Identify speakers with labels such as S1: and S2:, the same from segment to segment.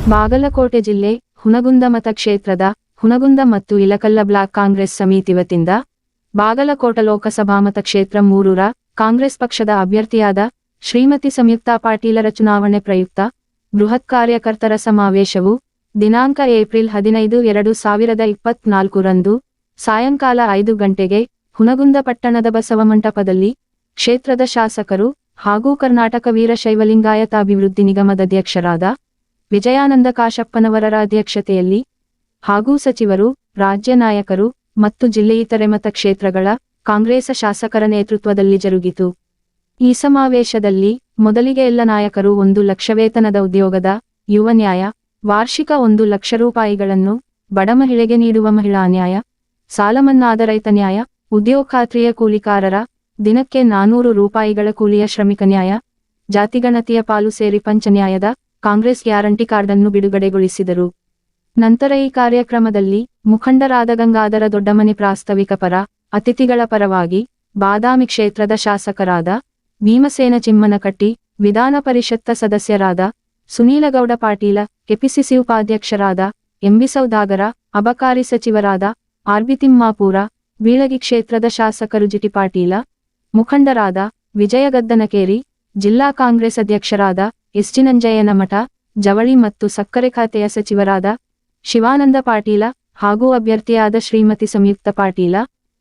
S1: ಬಾಗಲಕೋಟೆ ಜಿಲ್ಲೆ ಹುನಗುಂದ ಮತಕ್ಷೇತ್ರದ ಹುನಗುಂದ ಮತ್ತು ಇಲಕಲ್ಲ ಬ್ಲಾಕ್ ಕಾಂಗ್ರೆಸ್ ಸಮಿತಿ ವತಿಯಿಂದ ಬಾಗಲಕೋಟೆ ಲೋಕಸಭಾ ಮತಕ್ಷೇತ್ರ 3ರ ಕಾಂಗ್ರೆಸ್ ಪಕ್ಷದ ಅಭ್ಯರ್ಥಿಯಾದ ಶ್ರೀಮತಿ ಸಂಯುಕ್ತಾ ಪಾಟೀಲರ ಚುನಾವಣೆ ಪ್ರಯುಕ್ತ ಬೃಹತ್ ಕಾರ್ಯಕರ್ತರ ಸಮಾವೇಶವು ದಿನಾಂಕ ಏಪ್ರಿಲ್ 15, 2024 ರಂದು ಸಾಯಂಕಾಲ 5 ಗಂಟೆಗೆ ಹುನಗುಂದ ಪಟ್ಟಣದ ಬಸವ ಮಂಟಪದಲ್ಲಿ ಕ್ಷೇತ್ರದ ಶಾಸಕರು ಹಾಗೂ ಕರ್ನಾಟಕ ವೀರಶೈವ ಲಿಂಗಾಯತ ಅಭಿವೃದ್ಧಿ ನಿಗಮದ ಅಧ್ಯಕ್ಷರಾದ ವಿಜಯಾನಂದ ಕಾಶಪ್ಪನವರರ ಅಧ್ಯಕ್ಷತೆಯಲ್ಲಿ ಹಾಗೂ ಸಚಿವರು, ರಾಜ್ಯ ನಾಯಕರು ಮತ್ತು ಜಿಲ್ಲೆಯಿತರೆ ಮತಕ್ಷೇತ್ರಗಳ ಕಾಂಗ್ರೆಸ್ ಶಾಸಕರ ನೇತೃತ್ವದಲ್ಲಿ ಜರುಗಿತು. ಈ ಸಮಾವೇಶದಲ್ಲಿ ಮೊದಲಿಗೆ ಎಲ್ಲ ನಾಯಕರು 1 ಲಕ್ಷ ವೇತನದ ಉದ್ಯೋಗದ ಯುವ ನ್ಯಾಯ, ವಾರ್ಷಿಕ 1 ಲಕ್ಷ ರೂಪಾಯಿಗಳನ್ನು ಬಡ ಮಹಿಳೆಗೆ ನೀಡುವ ಮಹಿಳಾ ನ್ಯಾಯ, ಸಾಲಮನ್ನಾದ ರೈತ ನ್ಯಾಯ, ಉದ್ಯೋಗ ಖಾತ್ರಿಯ ಕೂಲಿಕಾರರ ದಿನಕ್ಕೆ 400 ರೂಪಾಯಿಗಳ ಕೂಲಿಯ ಶ್ರಮಿಕ ನ್ಯಾಯ, ಜಾತಿಗಣತಿಯ ಪಾಲು ಸೇರಿ ಪಂಚನ್ಯಾಯದ ಕಾಂಗ್ರೆಸ್ ಗ್ಯಾರಂಟಿ ಕಾರ್ಡ್ ಅನ್ನು ಬಿಡುಗಡೆಗೊಳಿಸಿದರು. ನಂತರ ಈ ಕಾರ್ಯಕ್ರಮದಲ್ಲಿ ಮುಖಂಡರಾದ ಗಂಗಾಧರ ದೊಡ್ಡಮನಿ ಪ್ರಾಸ್ತಾವಿಕ ಪರ, ಅತಿಥಿಗಳ ಪರವಾಗಿ ಬಾದಾಮಿ ಕ್ಷೇತ್ರದ ಶಾಸಕರಾದ ಭೀಮಸೇನ ಚಿಮ್ಮನಕಟ್ಟಿ, ವಿಧಾನ ಪರಿಷತ್ ಸದಸ್ಯರಾದ ಸುನೀಲಗೌಡ ಪಾಟೀಲ, ಕೆಪಿಸಿಸಿ ಉಪಾಧ್ಯಕ್ಷರಾದ ಎಂಬಿ ಸೌದಾಗರ, ಅಬಕಾರಿ ಸಚಿವರಾದ ಆರ್ಬಿ ತಿಮ್ಮಾಪೂರ, ಬೀಳಗಿ ಕ್ಷೇತ್ರದ ಶಾಸಕರು ಜಿಟಿ ಪಾಟೀಲ, ಮುಖಂಡರಾದ ವಿಜಯ ಗದ್ದನಕೇರಿ, ಜಿಲ್ಲಾ ಕಾಂಗ್ರೆಸ್ ಅಧ್ಯಕ್ಷರಾದ ಎಸ್ ಜಿ ನಂಜಯ್ಯನಮಠ, ಜವಳಿ ಮತ್ತು ಸಕ್ಕರೆ ಖಾತೆಯ ಸಚಿವರಾದ ಶಿವಾನಂದ ಪಾಟೀಲ ಹಾಗೂ ಅಭ್ಯರ್ಥಿಯಾದ ಶ್ರೀಮತಿ ಸಂಯುಕ್ತ ಪಾಟೀಲ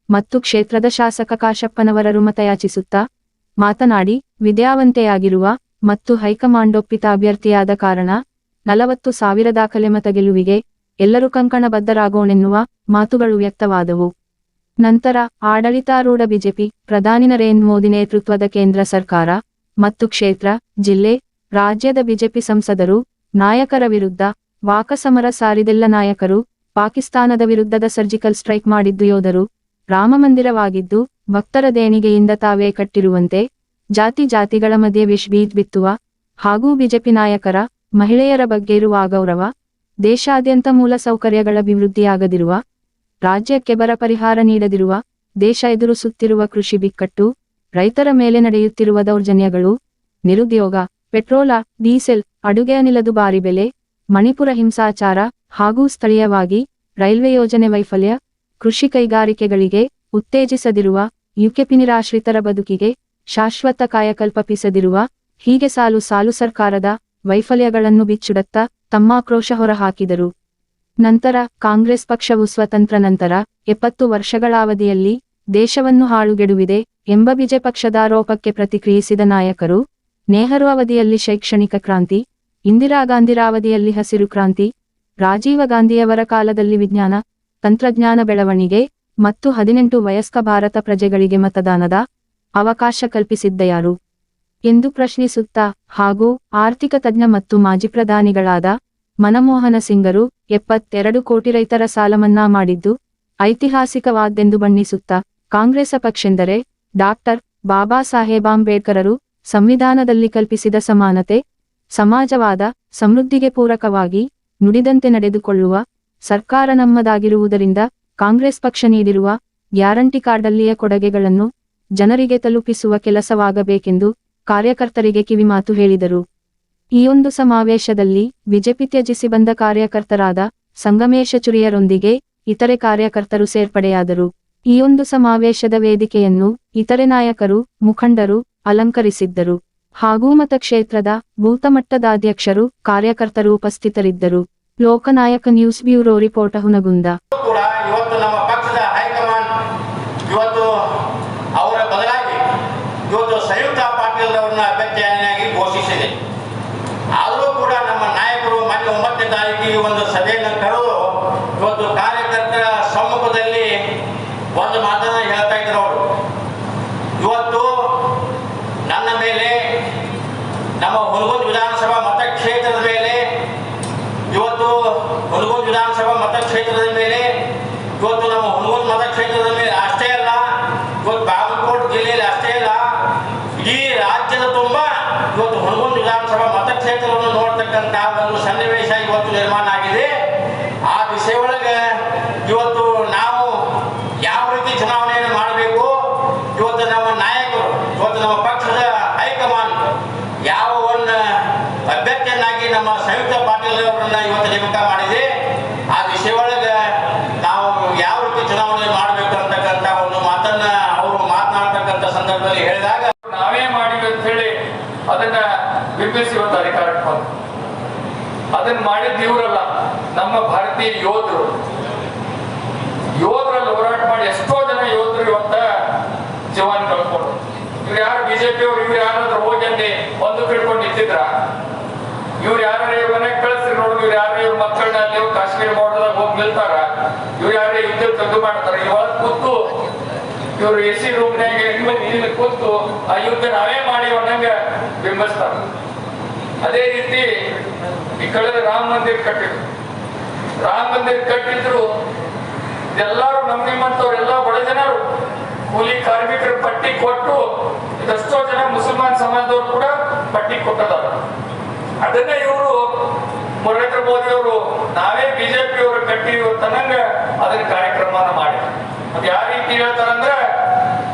S1: ಮತ್ತು ಕ್ಷೇತ್ರದ ಶಾಸಕ ಕಾಶಪ್ಪನವರರು ಮತಯಾಚಿಸುತ್ತಾ ಮಾತನಾಡಿ, ವಿದ್ಯಾವಂತೆಯಾಗಿರುವ ಮತ್ತು ಹೈಕಮಾಂಡೊಪ್ಪಿತ ಅಭ್ಯರ್ಥಿಯಾದ ಕಾರಣ 40,000 ದಾಖಲೆ ಮತ ಗೆಲುವಿಗೆ ಎಲ್ಲರೂ ಕಂಕಣಬದ್ಧರಾಗೋಣೆನ್ನುವ ಮಾತುಗಳು ವ್ಯಕ್ತವಾದವು. ನಂತರ ಆಡಳಿತಾರೂಢ ಬಿಜೆಪಿ ಪ್ರಧಾನಿ ನರೇಂದ್ರ ಮೋದಿ ನೇತೃತ್ವದ ಕೇಂದ್ರ ಸರ್ಕಾರ ಮತ್ತು ಕ್ಷೇತ್ರ, ಜಿಲ್ಲೆ, ರಾಜ್ಯದ ಬಿಜೆಪಿ ಸಂಸದರು, ನಾಯಕರ ವಿರುದ್ಧ ವಾಕಸಮರ ಸಾರಿದೆಲ್ಲ ನಾಯಕರು ಪಾಕಿಸ್ತಾನದ ವಿರುದ್ಧದ ಸರ್ಜಿಕಲ್ ಸ್ಟ್ರೈಕ್ ಮಾಡಿದ್ದು ಯೋಧರು, ರಾಮಮಂದಿರವಾಗಿದ್ದು ಭಕ್ತರ ದೇಣಿಗೆಯಿಂದ ತಾವೇ ಕಟ್ಟಿರುವಂತೆ ಜಾತಿಗಳ ಮಧ್ಯೆ ಬೀಜ ಬಿತ್ತುವ ಹಾಗೂ ಬಿಜೆಪಿ ನಾಯಕರ ಮಹಿಳೆಯರ ಬಗ್ಗೆ ಇರುವ ಅಗೌರವ, ದೇಶಾದ್ಯಂತ ಮೂಲ ಸೌಕರ್ಯಗಳ ಅಭಿವೃದ್ಧಿಯಾಗದಿರುವ, ರಾಜ್ಯಕ್ಕೆ ಬರ ಪರಿಹಾರ ನೀಡದಿರುವ, ದೇಶ ಎದುರಿಸುತ್ತಿರುವ ಕೃಷಿ ಬಿಕ್ಕಟ್ಟು, ರೈತರ ಮೇಲೆ ನಡೆಯುತ್ತಿರುವ ದೌರ್ಜನ್ಯಗಳು, ನಿರುದ್ಯೋಗ, ಪೆಟ್ರೋಲ, ಡೀಸೆಲ್, ಅಡುಗೆ ಅನಿಲದ ಭಾರಿ ಬೆಲೆ, ಮಣಿಪುರ ಹಿಂಸಾಚಾರ ಹಾಗೂ ಸ್ಥಳೀಯವಾಗಿ ರೈಲ್ವೆ ಯೋಜನೆ ವೈಫಲ್ಯ, ಕೃಷಿ ಕೈಗಾರಿಕೆಗಳಿಗೆ ಉತ್ತೇಜಿಸದಿರುವ, ಯುಕೆಪಿ ನಿರಾಶ್ರಿತರ ಬದುಕಿಗೆ ಶಾಶ್ವತ ಕಾಯಕಲ್ಪಿಸದಿರುವ, ಹೀಗೆ ಸಾಲು ಸರ್ಕಾರದ ವೈಫಲ್ಯಗಳನ್ನು ಬಿಚ್ಚುಡುತ್ತಾ ತಮ್ಮ ಆಕ್ರೋಶ ಹೊರಹಾಕಿದರು. ನಂತರ ಕಾಂಗ್ರೆಸ್ ಪಕ್ಷವು ಸ್ವತಂತ್ರ ನಂತರ 70 ವರ್ಷಗಳ ಅವಧಿಯಲ್ಲಿ ದೇಶವನ್ನು ಹಾಳುಗೆಡುವಿದೆ ಎಂಬ ಬಿಜೆಪಿ ಪಕ್ಷದ ಆರೋಪಕ್ಕೆ ಪ್ರತಿಕ್ರಿಯಿಸಿದ ನಾಯಕರು, ನೆಹರು ಅವಧಿಯಲ್ಲಿ ಶೈಕ್ಷಣಿಕ ಕ್ರಾಂತಿ, ಇಂದಿರಾ ಗಾಂಧಿರ ಅವಧಿಯಲ್ಲಿ ಹಸಿರು ಕ್ರಾಂತಿ, ರಾಜೀವ ಗಾಂಧಿಯವರ ಕಾಲದಲ್ಲಿ ವಿಜ್ಞಾನ ತಂತ್ರಜ್ಞಾನ ಬೆಳವಣಿಗೆ ಮತ್ತು 18 ವಯಸ್ಕ ಭಾರತ ಪ್ರಜೆಗಳಿಗೆ ಮತದಾನದ ಅವಕಾಶ ಕಲ್ಪಿಸಿದ್ದಯಾರು ಎಂದು ಪ್ರಶ್ನಿಸುತ್ತಾ, ಹಾಗೂ ಆರ್ಥಿಕ ತಜ್ಞ ಮತ್ತು ಮಾಜಿ ಪ್ರಧಾನಿಗಳಾದ ಮನಮೋಹನ ಸಿಂಗರು 72 ಕೋಟಿ ರೈತರ ಸಾಲ ಮನ್ನಾ ಮಾಡಿದ್ದು ಐತಿಹಾಸಿಕವಾದ್ದೆಂದು ಬಣ್ಣಿಸುತ್ತಾ, ಕಾಂಗ್ರೆಸ್ ಪಕ್ಷೆಂದರೆ ಡಾಕ್ಟರ್ ಬಾಬಾ ಸಾಹೇಬ್ ಅಂಬೇಡ್ಕರರು ಸಂವಿಧಾನದಲ್ಲಿ ಕಲ್ಪಿಸಿದ ಸಮಾನತೆ, ಸಮಾಜವಾದ, ಸಮೃದ್ಧಿಗೆ ಪೂರಕವಾಗಿ ನುಡಿದಂತೆ ನಡೆದುಕೊಳ್ಳುವ ಸರ್ಕಾರ ನಮ್ಮದಾಗಿರುವುದರಿಂದ ಕಾಂಗ್ರೆಸ್ ಪಕ್ಷ ನೀಡಿರುವ ಗ್ಯಾರಂಟಿ ಕಾರ್ಡಲ್ಲಿಯ ಕೊಡುಗೆಗಳನ್ನು ಜನರಿಗೆ ತಲುಪಿಸುವ ಕೆಲಸವಾಗಬೇಕೆಂದು ಕಾರ್ಯಕರ್ತರಿಗೆ ಕಿವಿಮಾತು ಹೇಳಿದರು. ಈ ಒಂದು ಸಮಾವೇಶದಲ್ಲಿ ಬಿಜೆಪಿ ತ್ಯಜಿಸಿ ಬಂದ ಕಾರ್ಯಕರ್ತರಾದ ಸಂಗಮೇಶ ಚುರಿಯರೊಂದಿಗೆ ಇತರೆ ಕಾರ್ಯಕರ್ತರು ಸೇರ್ಪಡೆಯಾದರು. ಈ ಒಂದು ಸಮಾವೇಶದ ವೇದಿಕೆಯನ್ನು ಇತರೆ ನಾಯಕರು, ಮುಖಂಡರು ಅಲಂಕರಿಸಿದ್ದರು ಹಾಗೂ ಮತಕ್ಷೇತ್ರದ ಬೂತ ಮಟ್ಟದ ಅಧ್ಯಕ್ಷರು, ಕಾರ್ಯಕರ್ತರು ಉಪಸ್ಥಿತರಿದ್ದರು. ಲೋಕನಾಯಕ ನ್ಯೂಸ್ ಬ್ಯೂರೋ ರಿಪೋರ್ಟ್ ಹುನಗುಂದ.
S2: ಇವತ್ತು ನಮ್ಮ ಪಕ್ಷದ ಹೈಕಮಾಂಡ್ ಅವರ ಬದಲಾಗಿ ಸಂಯುಕ್ತಾ ಪಾಟೀಲ್ ಅವರನ್ನ ಅಭ್ಯರ್ಥಿಯಾಗಿ ಘೋಷಿಸಿದೆ. ಆದರೂ ಕೂಡ ನಮ್ಮ ನಾಯಕರು ಮೊನ್ನೆ 9ನೇ ತಾರೀಕಿಗೆ ಒಂದು ಸಭೆಯನ್ನು ಕರೆದು ಇವತ್ತು ಕಾರ್ಯಕರ್ತರ ಸಮ್ಮುಖದಲ್ಲಿ ಒಂದು ಮಾತನ್ನ ಹೇಳ್ತಾ ಇದ್ರು. ಅವರು ಇವತ್ತು ನನ್ನ ಮೇಲೆ, ನಮ್ಮ ಹುನಗುಂದ ವಿಧಾನಸಭಾ ಮತಕ್ಷೇತ್ರದ ಮೇಲೆ, ಇವತ್ತು ಹುನಗುಂದ ವಿಧಾನಸಭಾ ಮತಕ್ಷೇತ್ರದ ಮೇಲೆ ಇವತ್ತು ನಮ್ಮ
S3: ದಿವಸ ಇವತ್ತು ಅಧಿಕಾರಕ್ಕೆ ಬಂತು. ಅದನ್ನ ಮಾಡಿದ್ದು ಇವರಲ್ಲ, ನಮ್ಮ ಭಾರತೀಯ ಯೋಧರಲ್ಲಿ ಹೋರಾಟ ಮಾಡಿ ಎಷ್ಟೋ ಜನ ಯೋಧರು ಇವತ್ತ ಜೀವನ ಕಳ್ಕೊಂಡು. ಇವ್ರು ಯಾರು ಬಿಜೆಪಿ ಅವ್ರು, ಇವ್ರು ಯಾರಾದ್ರೂ ಹೋಗಿ ಅಲ್ಲಿ ಒಂದು ಕಿಡ್ಕೊಂಡು ನಿಂತಿದ್ರ? ಇವ್ರು ಯಾರು ಇವ್ರ ಮನೆಗೆ ಕಳಿಸ್ರಿ ನೋಡು, ಇವ್ರು ಯಾರು ಇವ್ರ ಮಕ್ಕಳನ್ನ ಅಲ್ಲಿ ಕಾಶ್ಮೀರ ಬಾರ್ಡರ್ದಾಗ ಹೋಗಿ ನಿಲ್ತಾರ? ಇವ್ರು ಯಾರು ಯುದ್ಧ ತೆಗೆದು ಮಾಡ್ತಾರ? ಇವಾಗ ಕೂತು ಇವ್ರು AC ರೂಮ್ನಾಗ ಕೂತು ಆ ಯುದ್ಧ ನಾವೇ ಮಾಡಿ ಅನ್ನಂಗ ಬಿಂಬಿಸ್ತಾರ. ಅದೇ ರೀತಿ ಈ ಕಳೆದ ರಾಮ ಮಂದಿರ ಕಟ್ಟಿದ್ರು. ಎಲ್ಲಾರು ನಿಮ್ಮಂತವ್ರೆಲ್ಲ ಬಡ ಜನರು ಕೂಲಿ ಕಾರ್ಮಿಕರ ಪಟ್ಟಿ ಕೊಟ್ಟು ಇದೆಷ್ಟೋ ಜನ ಮುಸಲ್ಮಾನ್ ಸಮಾಜದವರು ಕೂಡ ಪಟ್ಟಿ ಕೊಟ್ಟದಾರ. ಅದನ್ನ ಇವರು ನರೇಂದ್ರ ಮೋದಿ ಅವರು ನಾವೇ ಬಿಜೆಪಿ ಅವರು ಕಟ್ಟಿವಿ ತನಂಗ ಅದನ್ನ ಕಾರ್ಯಕ್ರಮನ ಮಾಡಿ ಅದು ಯಾವ ರೀತಿ ಹೇಳ್ತಾರಂದ್ರೆ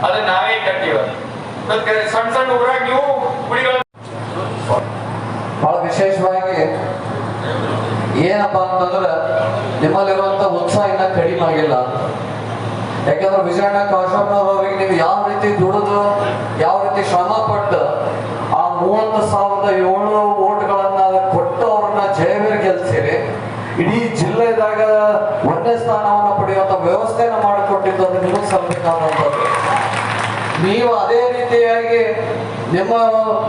S3: ಅದನ್ನ ನಾವೇ ಕಟ್ಟಿವ. ಸಣ್ಣ ಸಣ್ಣ ಊರಾಗ ನೀವು ಗುಡಿಗಳ
S4: ಬಹಳ ವಿಶೇಷವಾಗಿ ಏನಪ್ಪಾ ಅಂತಂದ್ರೆ ನಿಮ್ಮಲ್ಲಿರುವಂತ ಉತ್ಸಾಹ ಇನ್ನ ಕಡಿಮೆ ಆಗಿಲ್ಲ. ಯಾಕಂದ್ರೆ ವಿಜಯಣ್ಣ ಕಾಶಪ್ಪನವರಿಗೆ ನೀವು ಯಾವ ರೀತಿ ದುಡಿದು ಯಾವ ರೀತಿ ಶ್ರಮ ಪಟ್ಟು ಆ 30,700 ವೋಟ್ಗಳನ್ನ ಕೊಟ್ಟು ಅವ್ರನ್ನ ಜಯವೀರ್ ಗೆಲ್ಸಿರಿ. ಇಡೀ ಜಿಲ್ಲೆದಾಗ 1ನೇ ಸ್ಥಾನವನ್ನ ಪಡೆಯುವಂತ ವ್ಯವಸ್ಥೆನ ಮಾಡಿಕೊಟ್ಟಿದ್ದು ಅದು ನಿಮಗೆ ಸಲ್ಲಬೇಕಾದಂಥದ್ದು. ನೀವು ಅದೇ ರೀತಿಯಾಗಿ ನಿಮ್ಮ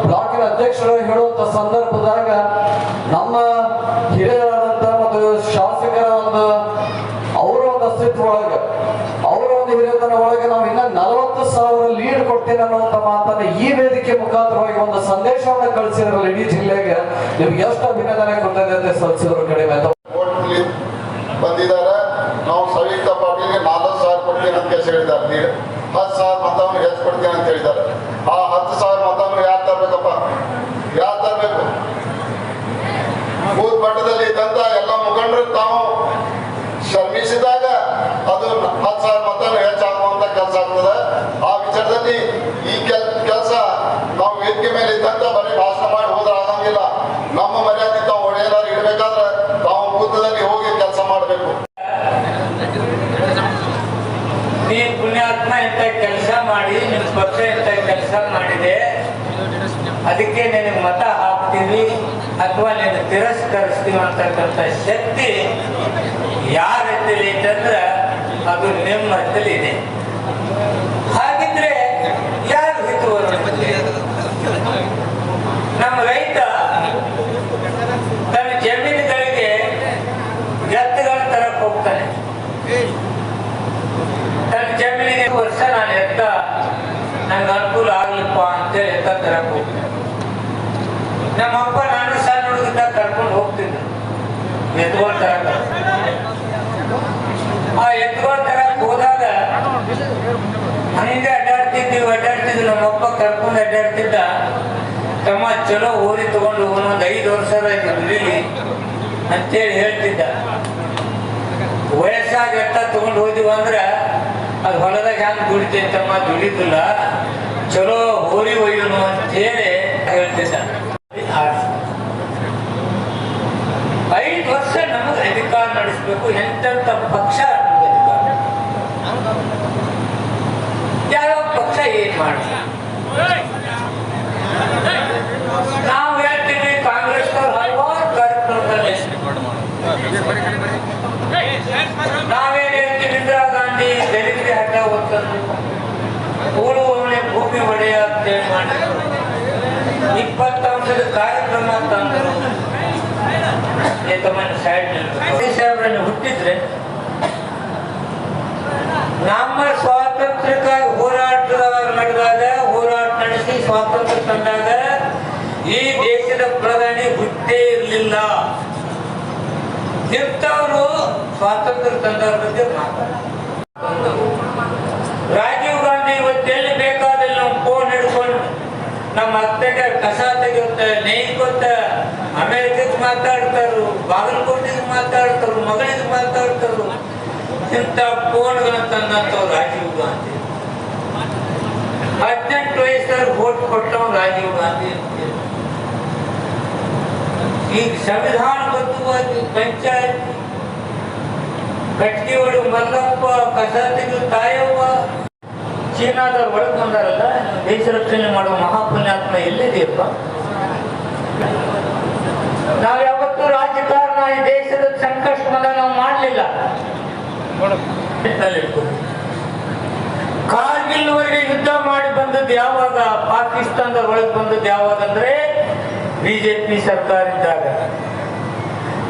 S4: ಬ್ಲಾಕಿನ ಅಧ್ಯಕ್ಷರು ಹೇಳುವಂತ ಸಂದರ್ಭದಾಗ ನಮ್ಮ ಹಿರಿಯರಾದಂತ ಮತ್ತು ಶಾಸಕರ ಅವರ ಒಂದು ಅಸ್ತಿತ್ವ ಒಳಗೆ ಅವರ ಒಂದು ಹಿರಿಯತನ ಒಳಗೆ ನಾವು ಇನ್ನ 40,000 ಲೀಡ್ ಕೊಡ್ತೇನೆ ಅನ್ನುವಂತ ಮಾತನ್ನ ಈ ವೇದಿಕೆ ಮುಖಾಂತರವಾಗಿ ಒಂದು ಸಂದೇಶವನ್ನ ಕಳಿಸಿದ್ರಲ್ಲ ಇಡೀ ಜಿಲ್ಲೆಗೆ, ನಿಮ್ಗೆ ಎಷ್ಟು ಅಭಿನಂದನೆ ಕೃತಜ್ಞತೆ ಸಲ್ಲಿಸಿದ್ರು ಕಡಿಮೆ
S5: ಬಂದಿದ್ದಾರೆ. ನಾವು ಸಂಯುಕ್ತ ಪಾಟೀಲ್ಗೆ 4,000 ಕೊಡ್ತೇನೆ ಅಂತ ಹೇಳಿದ್ದಾರೆ. 10,000 ಮತವನ್ನು ಹೆಚ್ಚು ಕೊಡ್ತೇನೆ ಅಂತ ಹೇಳಿದ್ದಾರೆ. ಆ 10,000 ಮತವನ್ನು ಯಾರು ತರಬೇಕಪ್ಪ? ಯಾರು ತರಬೇಕು? ಬೂತ್ ಮಟ್ಟದಲ್ಲಿ ಇದ್ದಂತ ಎಲ್ಲ ಮುಖಂಡರು ತಾವು ಶ್ರಮಿಸಿದಾಗ ಅದು 10,000 ಮತವನ್ನು ಹೆಚ್ಚಾಗುವಂತ ಕೆಲಸ ಆಗ್ತದೆ. ಆ ವಿಚಾರದಲ್ಲಿ ಈ ಕೆಲಸ ನಾವು ವೇದಿಕೆ ಮೇಲೆ ಇದ್ದಂತ ಬರೀ ಭಾಷಣ ಮಾಡಿ ಹೋದ್ರೆ ಆಗಂಗಿಲ್ಲ. ನಮ್ಮ ಮರ್ಯಾದೆ ತಾವು ಒಡೆಯಲಾರು ಇಡಬೇಕಾದ್ರೆ ತಾವು ಬೂತದಲ್ಲಿ ಹೋಗಿ ಕೆಲಸ ಮಾಡಬೇಕು.
S6: ನೀ ಪುಣ್ಯಾತ್ಮ ಇಂಥ ಕೆಲಸ ಮಾಡಿ ನಿಮ್ಮ ಪಕ್ಷ ಇಂಥ ಕೆಲಸ ಮಾಡಿದೆ, ಅದಕ್ಕೆ ನಿನಗೆ ಮತ ಹಾಕ್ತೀವಿ ಅಥವಾ ನೀನು ತಿರಸ್ಕರಿಸ್ತೀವಿ ಅಂತಕ್ಕಂಥ ಶಕ್ತಿ ಯಾರ ಹತ್ತಲಿ ಐತಂದ್ರೆ ಅದು ನಿಮ್ಮ ಹತ್ತಲಿ ಇದೆ. ಹಾಗಿದ್ರೆ ಯಾರು ಹಿತವರು? ನಮ್ಮ ರೈತ ತನ್ನ ಜಮೀನುಗಳಿಗೆ ಎತ್ತುಗಳ ತರಕ್ ಹೋಗ್ತಾನೆ. ನನ್ನ ಜಮೀನಿಗೆ ವರ್ಷ ನಾನು ಎತ್ತ ನಂಗೆ ಅನುಕೂಲ ಆಗ್ಲಿಪ್ಪ ಅಂತೇಳಿ ಎತ್ತ ತರಕ್ ಹೋಗ್ತೇನೆ. ನಮ್ಮಪ್ಪ ನಾನು ಸಣ್ಣ ಹುಡುಗಿದ್ದ ಕರ್ಕೊಂಡು ಹೋಗ್ತಿದ್ದೆ ಎತ್ಕೊಳ್ ತರಕ. ಆ ಎತ್ಕೊಳ್ ತರಕ್ ಹೋದಾಗ ಹಂಗೆ ಅಡ್ಡಾಡ್ತಿದ್ವಿ. ನಮ್ಮಪ್ಪ ಕರ್ಕೊಂಡು ಅಡ್ಡಾಡ್ತಿದ್ದ. ತಮ್ಮ ಚಲೋ ಊರಿ ತಗೊಂಡು ಒಂದೊಂದು 5 ವರ್ಷ ದುಡಿಲಿ ಅಂತೇಳಿ ಹೇಳ್ತಿದ್ದ. ವಯಸ್ಸಾಗ ಎತ್ತ ತಗೊಂಡು ಹೋದಿವ ಅಂದ್ರ ಅದು ಹೊಲದಾಗ ಹ್ಯಾಂಗ ದುಡಿತೈತೆ ತಮ್ಮ, ದುಡಿದಿಲ್ಲ, ಚಲೋ ಹೋರಿ ಒಯ್ಯುನು ಅಂತೇಳಿ ಹೇಳ್ತಿದ್ದ. 5 ವರ್ಷ ನಮಗೆ ಅಧಿಕಾರ ನಡೆಸಬೇಕು. ಎಂತೆಂತ ಪಕ್ಷ ನಮಗೆ ಅಧಿಕಾರ, ಯಾವ ಪಕ್ಷ ಏನ್ ಮಾಡಿ ನಾವು ಹೇಳ್ತೀವಿ. ಕಾಂಗ್ರೆಸ್ ಹಲವಾರು ಕಾರ್ಯಕ್ರಮದಲ್ಲಿ ನಾವೇನ್ ಹೇಳ್ತೀವಿ, ಇಂದಿರಾ ಗಾಂಧಿ ದಲಿತರಿಗೆ ಹಠ ಹೊತ್ತಂದು ಉಳುವವನೆ ಭೂಮಿ ಒಡೆಯ ಅಂತೇಳಿ ಮಾಡಿದ್ರು. 20 ಅಂಶದ ಕಾರ್ಯಕ್ರಮ ತಂದರು. ಸಾಹೇಬ್ರನ್ನು ಹುಟ್ಟಿದ್ರೆ ನಮ್ಮ ಸ್ವಾತಂತ್ರ್ಯಕ್ಕಾಗಿ ಹೋರಾಟ ನಡೆದಾಗ, ಹೋರಾಟ ನಡೆಸಿ ಸ್ವಾತಂತ್ರ್ಯ ತಂದಾಗ ಈ ದೇಶದ ಪ್ರಧಾನಿ ಹುಟ್ಟೇ ಇರಲಿಲ್ಲ. ಇಂಥವರು ಸ್ವಾತಂತ್ರ್ಯ ತಂದವರ ಬಗ್ಗೆ ಮಾತಾಡ್ತಾರೆ. ರಾಜೀವ್ ಗಾಂಧಿ ಇವತ್ತೆಲ್ಲಿ ಬೇಕಾದಲ್ಲಿ ನಾವು ಫೋನ್ ಹಿಡ್ಕೊಂಡು ನಮ್ಮ ಅತ್ತೆಗೆ ಕಸ ತೆಗೆಯುತ್ತ, ನೇಯ್ಕೊತ್ತ ಅಮೆರಿಕಕ್ಕೆ ಮಾತಾಡ್ತಾರು, ಬಾಗಲಕೋಟೆಗೆ ಮಾತಾಡ್ತಾರು, ಮಗಳಿಗೆ ಮಾತಾಡ್ತಾರು. ಇಂಥ ಫೋನ್ಗಳನ್ನ ತಂದಂಥವ್ರು ರಾಜೀವ್ ಗಾಂಧಿ. 18 ವಯಸ್ಸಲ್ಲಿ ವೋಟ್ ಕೊಟ್ಟವ್ ರಾಜೀವ್ ಗಾಂಧಿ ಅಂತೇಳಿ. ಈಗ ಸಂವಿಧಾನಬದ್ಧವಾಗಿ ಪಂಚಾಯತ್ ಕಟ್ಟಿ ಹೊಡಿ ಮಲ್ಲಪ್ಪ, ಕಸ ತೆಗೆದು ತಾಯವ್ವ, ಚೀನಾದವ್ರು ಒಳಗೆ ಬಂದಾರಲ್ಲ, ದೇಶ ರಕ್ಷಣೆ ಮಾಡುವ ಮಹಾಪುಣ್ಯಾತ್ಮ ಎಲ್ಲಿದೆಯಪ್ಪ? ನಾವು ಯಾವತ್ತೂ ರಾಜಕಾರಣ ಈ ದೇಶದ ಸಂಕಷ್ಟವನ್ನ ನಾವು ಮಾಡಲಿಲ್ಲ. ಕಾರ್ಗಿಲ್ವರೆಗೆ ಯುದ್ಧ ಮಾಡಿ ಬಂದದ್ದು ಯಾವಾಗ, ಪಾಕಿಸ್ತಾನದ ಒಳಗೆ ಬಂದದ್ದು ಯಾವಾಗಂದ್ರೆ ಬಿಜೆಪಿ ಸರ್ಕಾರ ಇದ್ದಾಗ.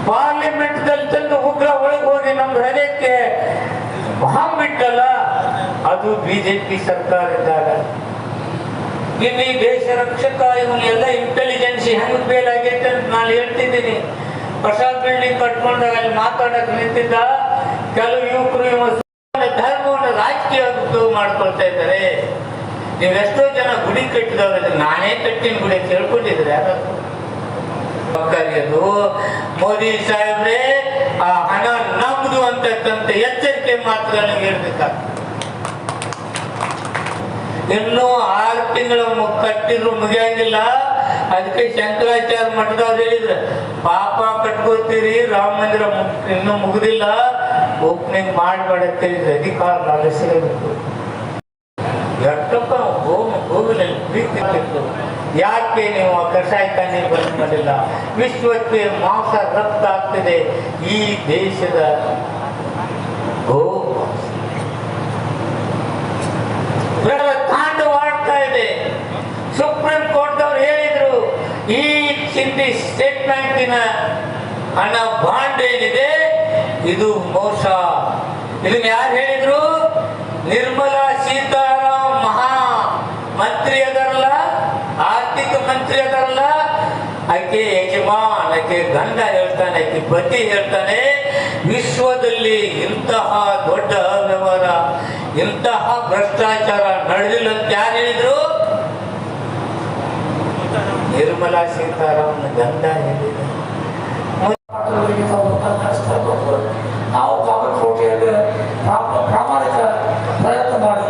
S6: ಪಾರ್ಲಿಮೆಂಟ್ ದಲ್ಲಿ ತಂದು ಉಗ್ರ ಒಳಗೆ ಹೋಗಿ ನಮ್ಮ ಹೃದಯಕ್ಕೆ ಬಾಂಬ್ ಬಿಟ್ಟಲ್ಲ, ಅದು ಬಿಜೆಪಿ ಸರ್ಕಾರ ಇದ್ದಾಗ. ಇಲ್ಲಿ ದೇಶ ರಕ್ಷಕ ಇವನ್ನೆಲ್ಲ ಇಂಟೆಲಿಜೆನ್ಸ್ ಹೆಂಗ್ ಫೇಲ್ ಆಗೈತೆ ಅಂತ ನಾನು ಹೇಳ್ತಿದ್ದೀನಿ. ಹೊಸ ಬಿಲ್ಡಿಂಗ್ ಕಟ್ಕೊಂಡಾಗ ಅಲ್ಲಿ ಮಾತಾಡಕ್ ನಿಂತಿದ್ದ ಕೆಲವು ಯುವಕರು ಧರ್ಮವನ್ನು ರಾಜಕೀಯ ಮಾಡ್ಕೊಳ್ತಾ ಇದ್ದಾರೆ. ನೀವೆಷ್ಟೋ ಜನ ಗುಡಿ ಕಟ್ಟಿದವ್ರೆ, ನಾನೇ ಕಟ್ಟಿನ ಗುಡಿ ಕೇಳ್ಕೊಂಡಿದ್ರೆ ಯಾರಾದ್ರು ಕರೆಯೋದು. ಮೋದಿ ಸಾಹೇಬ್ರೆ ಆ ಹಣ ನಮ್ದು ಅಂತಕ್ಕಂಥ ಎಚ್ಚರಿಕೆ ಮಾತುಗಳನ್ನ ಹೇಳ್ಬೇಕಾಗ್ತದೆ. ಇನ್ನೂ 6 ತಿಂಗಳು ಕಟ್ಟಿದ್ರು ಮುಗಿಯಂಗಿಲ್ಲ. ಅದಕ್ಕೆ ಶಂಕರಾಚಾರ್ಯ ಮಠದವ್ರು ಹೇಳಿದ್ರು, ಪಾಪ ಕಟ್ಕೋತೀರಿ, ರಾಮ ಮಂದಿರ ಇನ್ನೂ ಮುಗುದಿಲ್ಲ, ಓಪನಿಂಗ್ ಮಾಡಬೇಡತ್ತೆ, ಅಧಿಕಾರ ನಡೆಸಲೇಬೇಕು. ಎಷ್ಟಪ್ಪ ಗೋವಿನಲ್ಲಿ ಪ್ರೀತಿ ಇತ್ತು, ಯಾಕೆ ನೀವು ಕಷಾಯಖಾನೆ ಬಂದ್ ಮಾಡಿಲ್ಲ? ವಿಶ್ವಕ್ಕೆ ಮಾಂಸ ರಕ್ತ ಆಗ್ತಿದೆ ಈ ದೇಶದ ಗೋ ತಾಂಡವಾಡ್ತಾ ಇದೆ. ಸುಪ್ರೀಂ ಕೋರ್ಟ್ ಅವರು ಹೇಳಿದ್ರು, ಈ ಚಿಂದಿ ಸ್ಟೇಟ್ ಬ್ಯಾಂಕಿನ ಹಣ ಬಾಂಡ್ ಏನಿದೆ ಇದು ಮೋಸ. ಇದನ್ನ ಯಾರು ಹೇಳಿದ್ರು? ನಿರ್ಮಲಾ ಸೀತಾರಾಮ್ ಮಹಾ ಮಂತ್ರಿ ಅದರಲ್ಲ, ಆರ್ಥಿಕ ಮಂತ್ರಿ ಅದರಲ್ಲ, ಆಕೆ ಯಜಮಾನ್, ಆಕೆ ಗಂಡ ಹೇಳ್ತಾನೆ, ಆಕೆ ಪತಿ ಹೇಳ್ತಾನೆ, ವಿಶ್ವದಲ್ಲಿ ಇಂತಹ ದೊಡ್ಡ ಅವ್ಯವಹಾರ, ಇಂತಹ ಭ್ರಷ್ಟಾಚಾರ ನಡೆದಿಲ್ಲ ಅಂತ ಯಾರು ಹೇಳಿದ್ರು? ನಿರ್ಮಲಾ ಸೀತಾರಾಮನ್ ಗಂಡ ಹೇಳಿದ್ರು.
S7: ನಾವು ಬಾಗಲಕೋಟೆಯಲ್ಲಿ ಪ್ರಾಮಾಣಿಕ ಪ್ರಯತ್ನ ಮಾಡಿ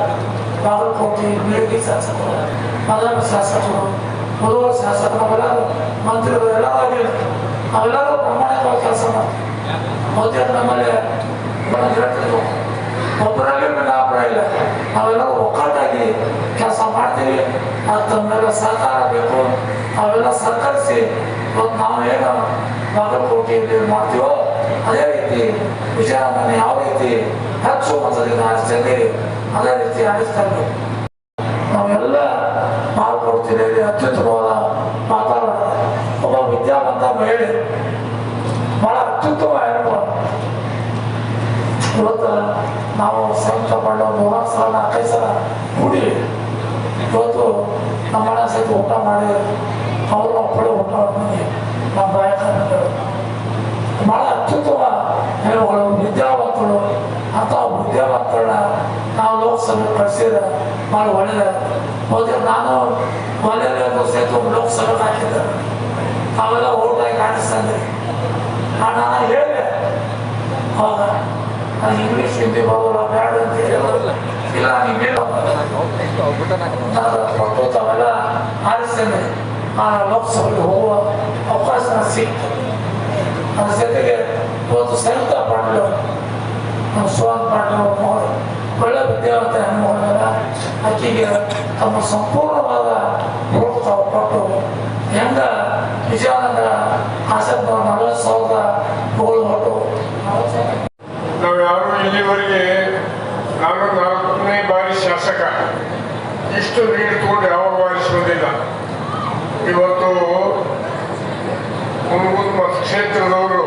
S7: ಬಾಗಲಕೋಟೆ ಬೀಳಗಿ ಶಾಸಕರು, ಮದನ ಶಾಸಕರು, ಮುರುಘಾ ಶಾಸಕರು, ನಾವೆಲ್ಲರೂ ಮಂತ್ರಿಗಳು ಎಲ್ಲರೂ ನಾವೆಲ್ಲರೂ ಪ್ರಾಮಾಣಿಕವಾಗಿ ಕೆಲಸ ಮಾಡ್ತೀವಿ. ಮೋದಿ ನಮ್ಮಲ್ಲಿ ಹೇಳ್ತಿದ್ರು, ಒಬ್ಬರಲ್ಲಿ ಭಿನ್ನಾಭಿಪ್ರಾಯ ಇಲ್ಲ, ನಾವೆಲ್ಲರೂ ಒಗ್ಗಟ್ಟಾಗಿ ಕೆಲಸ ಮಾಡ್ತೀವಿ. ತಮ್ಮೆಲ್ಲ ಸಹಕಾರ ಬೇಕು, ನಾವೆಲ್ಲ ಸಹಕರಿಸಿ ಇವತ್ತು ನಾವು ಏನು ಬಾಗಲಕೋಟೆಯಲ್ಲಿ ಮಾಡ್ತೀವೋ ಅದೇ ರೀತಿ ವಿಜಯನಗರ ಯಾವ ರೀತಿ ಹೆಚ್ಚು ಮತದಿಂದ ಆರಿಸ್ತೀವಿ ಅದೇ ರೀತಿ ಆರಿಸ್ತಾ ಇದ್ದೀವಿ. ನಾವೆಲ್ಲ ಬಾಗಲಕೋಟೆಯಲ್ಲಿ ಅತ್ಯುತ್ತಮವಾದ ವಾತಾವರಣ, ಒಬ್ಬ ವಿದ್ಯಾವಂತ ಮಹಿಳೆ, ಬಹಳ ಅತ್ಯುತ್ತಮ ಅನುಭವ. ಇವತ್ತು ನಾವು ಸಂಯುಕ್ತ ಮಾಡೋ 3 ಸಲ 4 ಸಲ ಕೂಡಿ ಇವತ್ತು ನಮ್ಮ ಮನೆ ಸಹಿತ ಊಟ ಮಾಡಿ ಅವರು ಒಬ್ಬಳೆ ಊಟ ಮಾಡಿ ನಮ್ಮ ಬಾಯಕರು ಬಹಳ ಅತ್ಯುತ್ತಮ ಹೆಣ್ಣುಗಳು, ವಿದ್ಯಾವಂತರು. ಅಂತ ವಿದ್ಯಾವಂತರನ್ನ ನಾವು ಲೋಕಸಭೆ ಕಳಿಸಿದ್ರೆ ಭಾಳ ಒಳ್ಳೆಯದ. ಹೋದ್ರೆ ನಾನು ಒಳ್ಳೆಯ ಸಹಿತ ಲೋಕಸಭೆಗೆ ಹಾಕಿದ್ದೆ, ಅವೆಲ್ಲ ಓಟಾಗಿ ಕಾಣಿಸ್ತಂದೆ. ನಾನು ಹೇಳಿದೆ ಅವಾಗ, ನಾನು ಇಂಗ್ಲೀಷ್ ಹಿಂದಿ ಬರೋಲ್ಲ ಬೇಡ ಅಂತ ಹೇಳಿಲ್ಲ, ಇಲ್ಲ ನೀವೇನು ಅವೆಲ್ಲ ಆರಿಸ್ತೇನೆ. ನಾನು ಲೋಕಸಭೆಗೆ ಹೋಗುವ ಅವಕಾಶ ಸಿಕ್ತು. ಅದ್ರ ಜೊತೆಗೆ ಇವತ್ತು ಸಂಯುಕ್ತ ಪಾಟೀಲ್, ಸುವರ್ಣ ಪಾಟೀಲ್ ಮಗಳು ಒಳ್ಳೆ ವಿದ್ಯಾವಂತ ಹೆಣ್ಣುಮಗಳೆಲ್ಲ ಆಕೆಗೆ ತಮ್ಮ ಸಂಪೂರ್ಣವಾದ ಪ್ರೋತ್ಸಾಹ ಕೊಟ್ಟು ಹೆಂಗ ವಿಜಯನಗರ ಆಸಕ್ತ 40,000 ಗೋಳು ಹೊಟ್ಟು.
S3: ನಾವು ಯಾರು ಇಲ್ಲಿವರೆಗೆ 4ನೇ ಬಾರಿ ಶಾಸಕ ಇಷ್ಟು ನೀರು ತಗೊಂಡು ಯಾವಾಗ ಬಾರಿಸೋದಿಲ್ಲ. ಇವತ್ತು ಮುನಗುಂದ ಕ್ಷೇತ್ರದವರು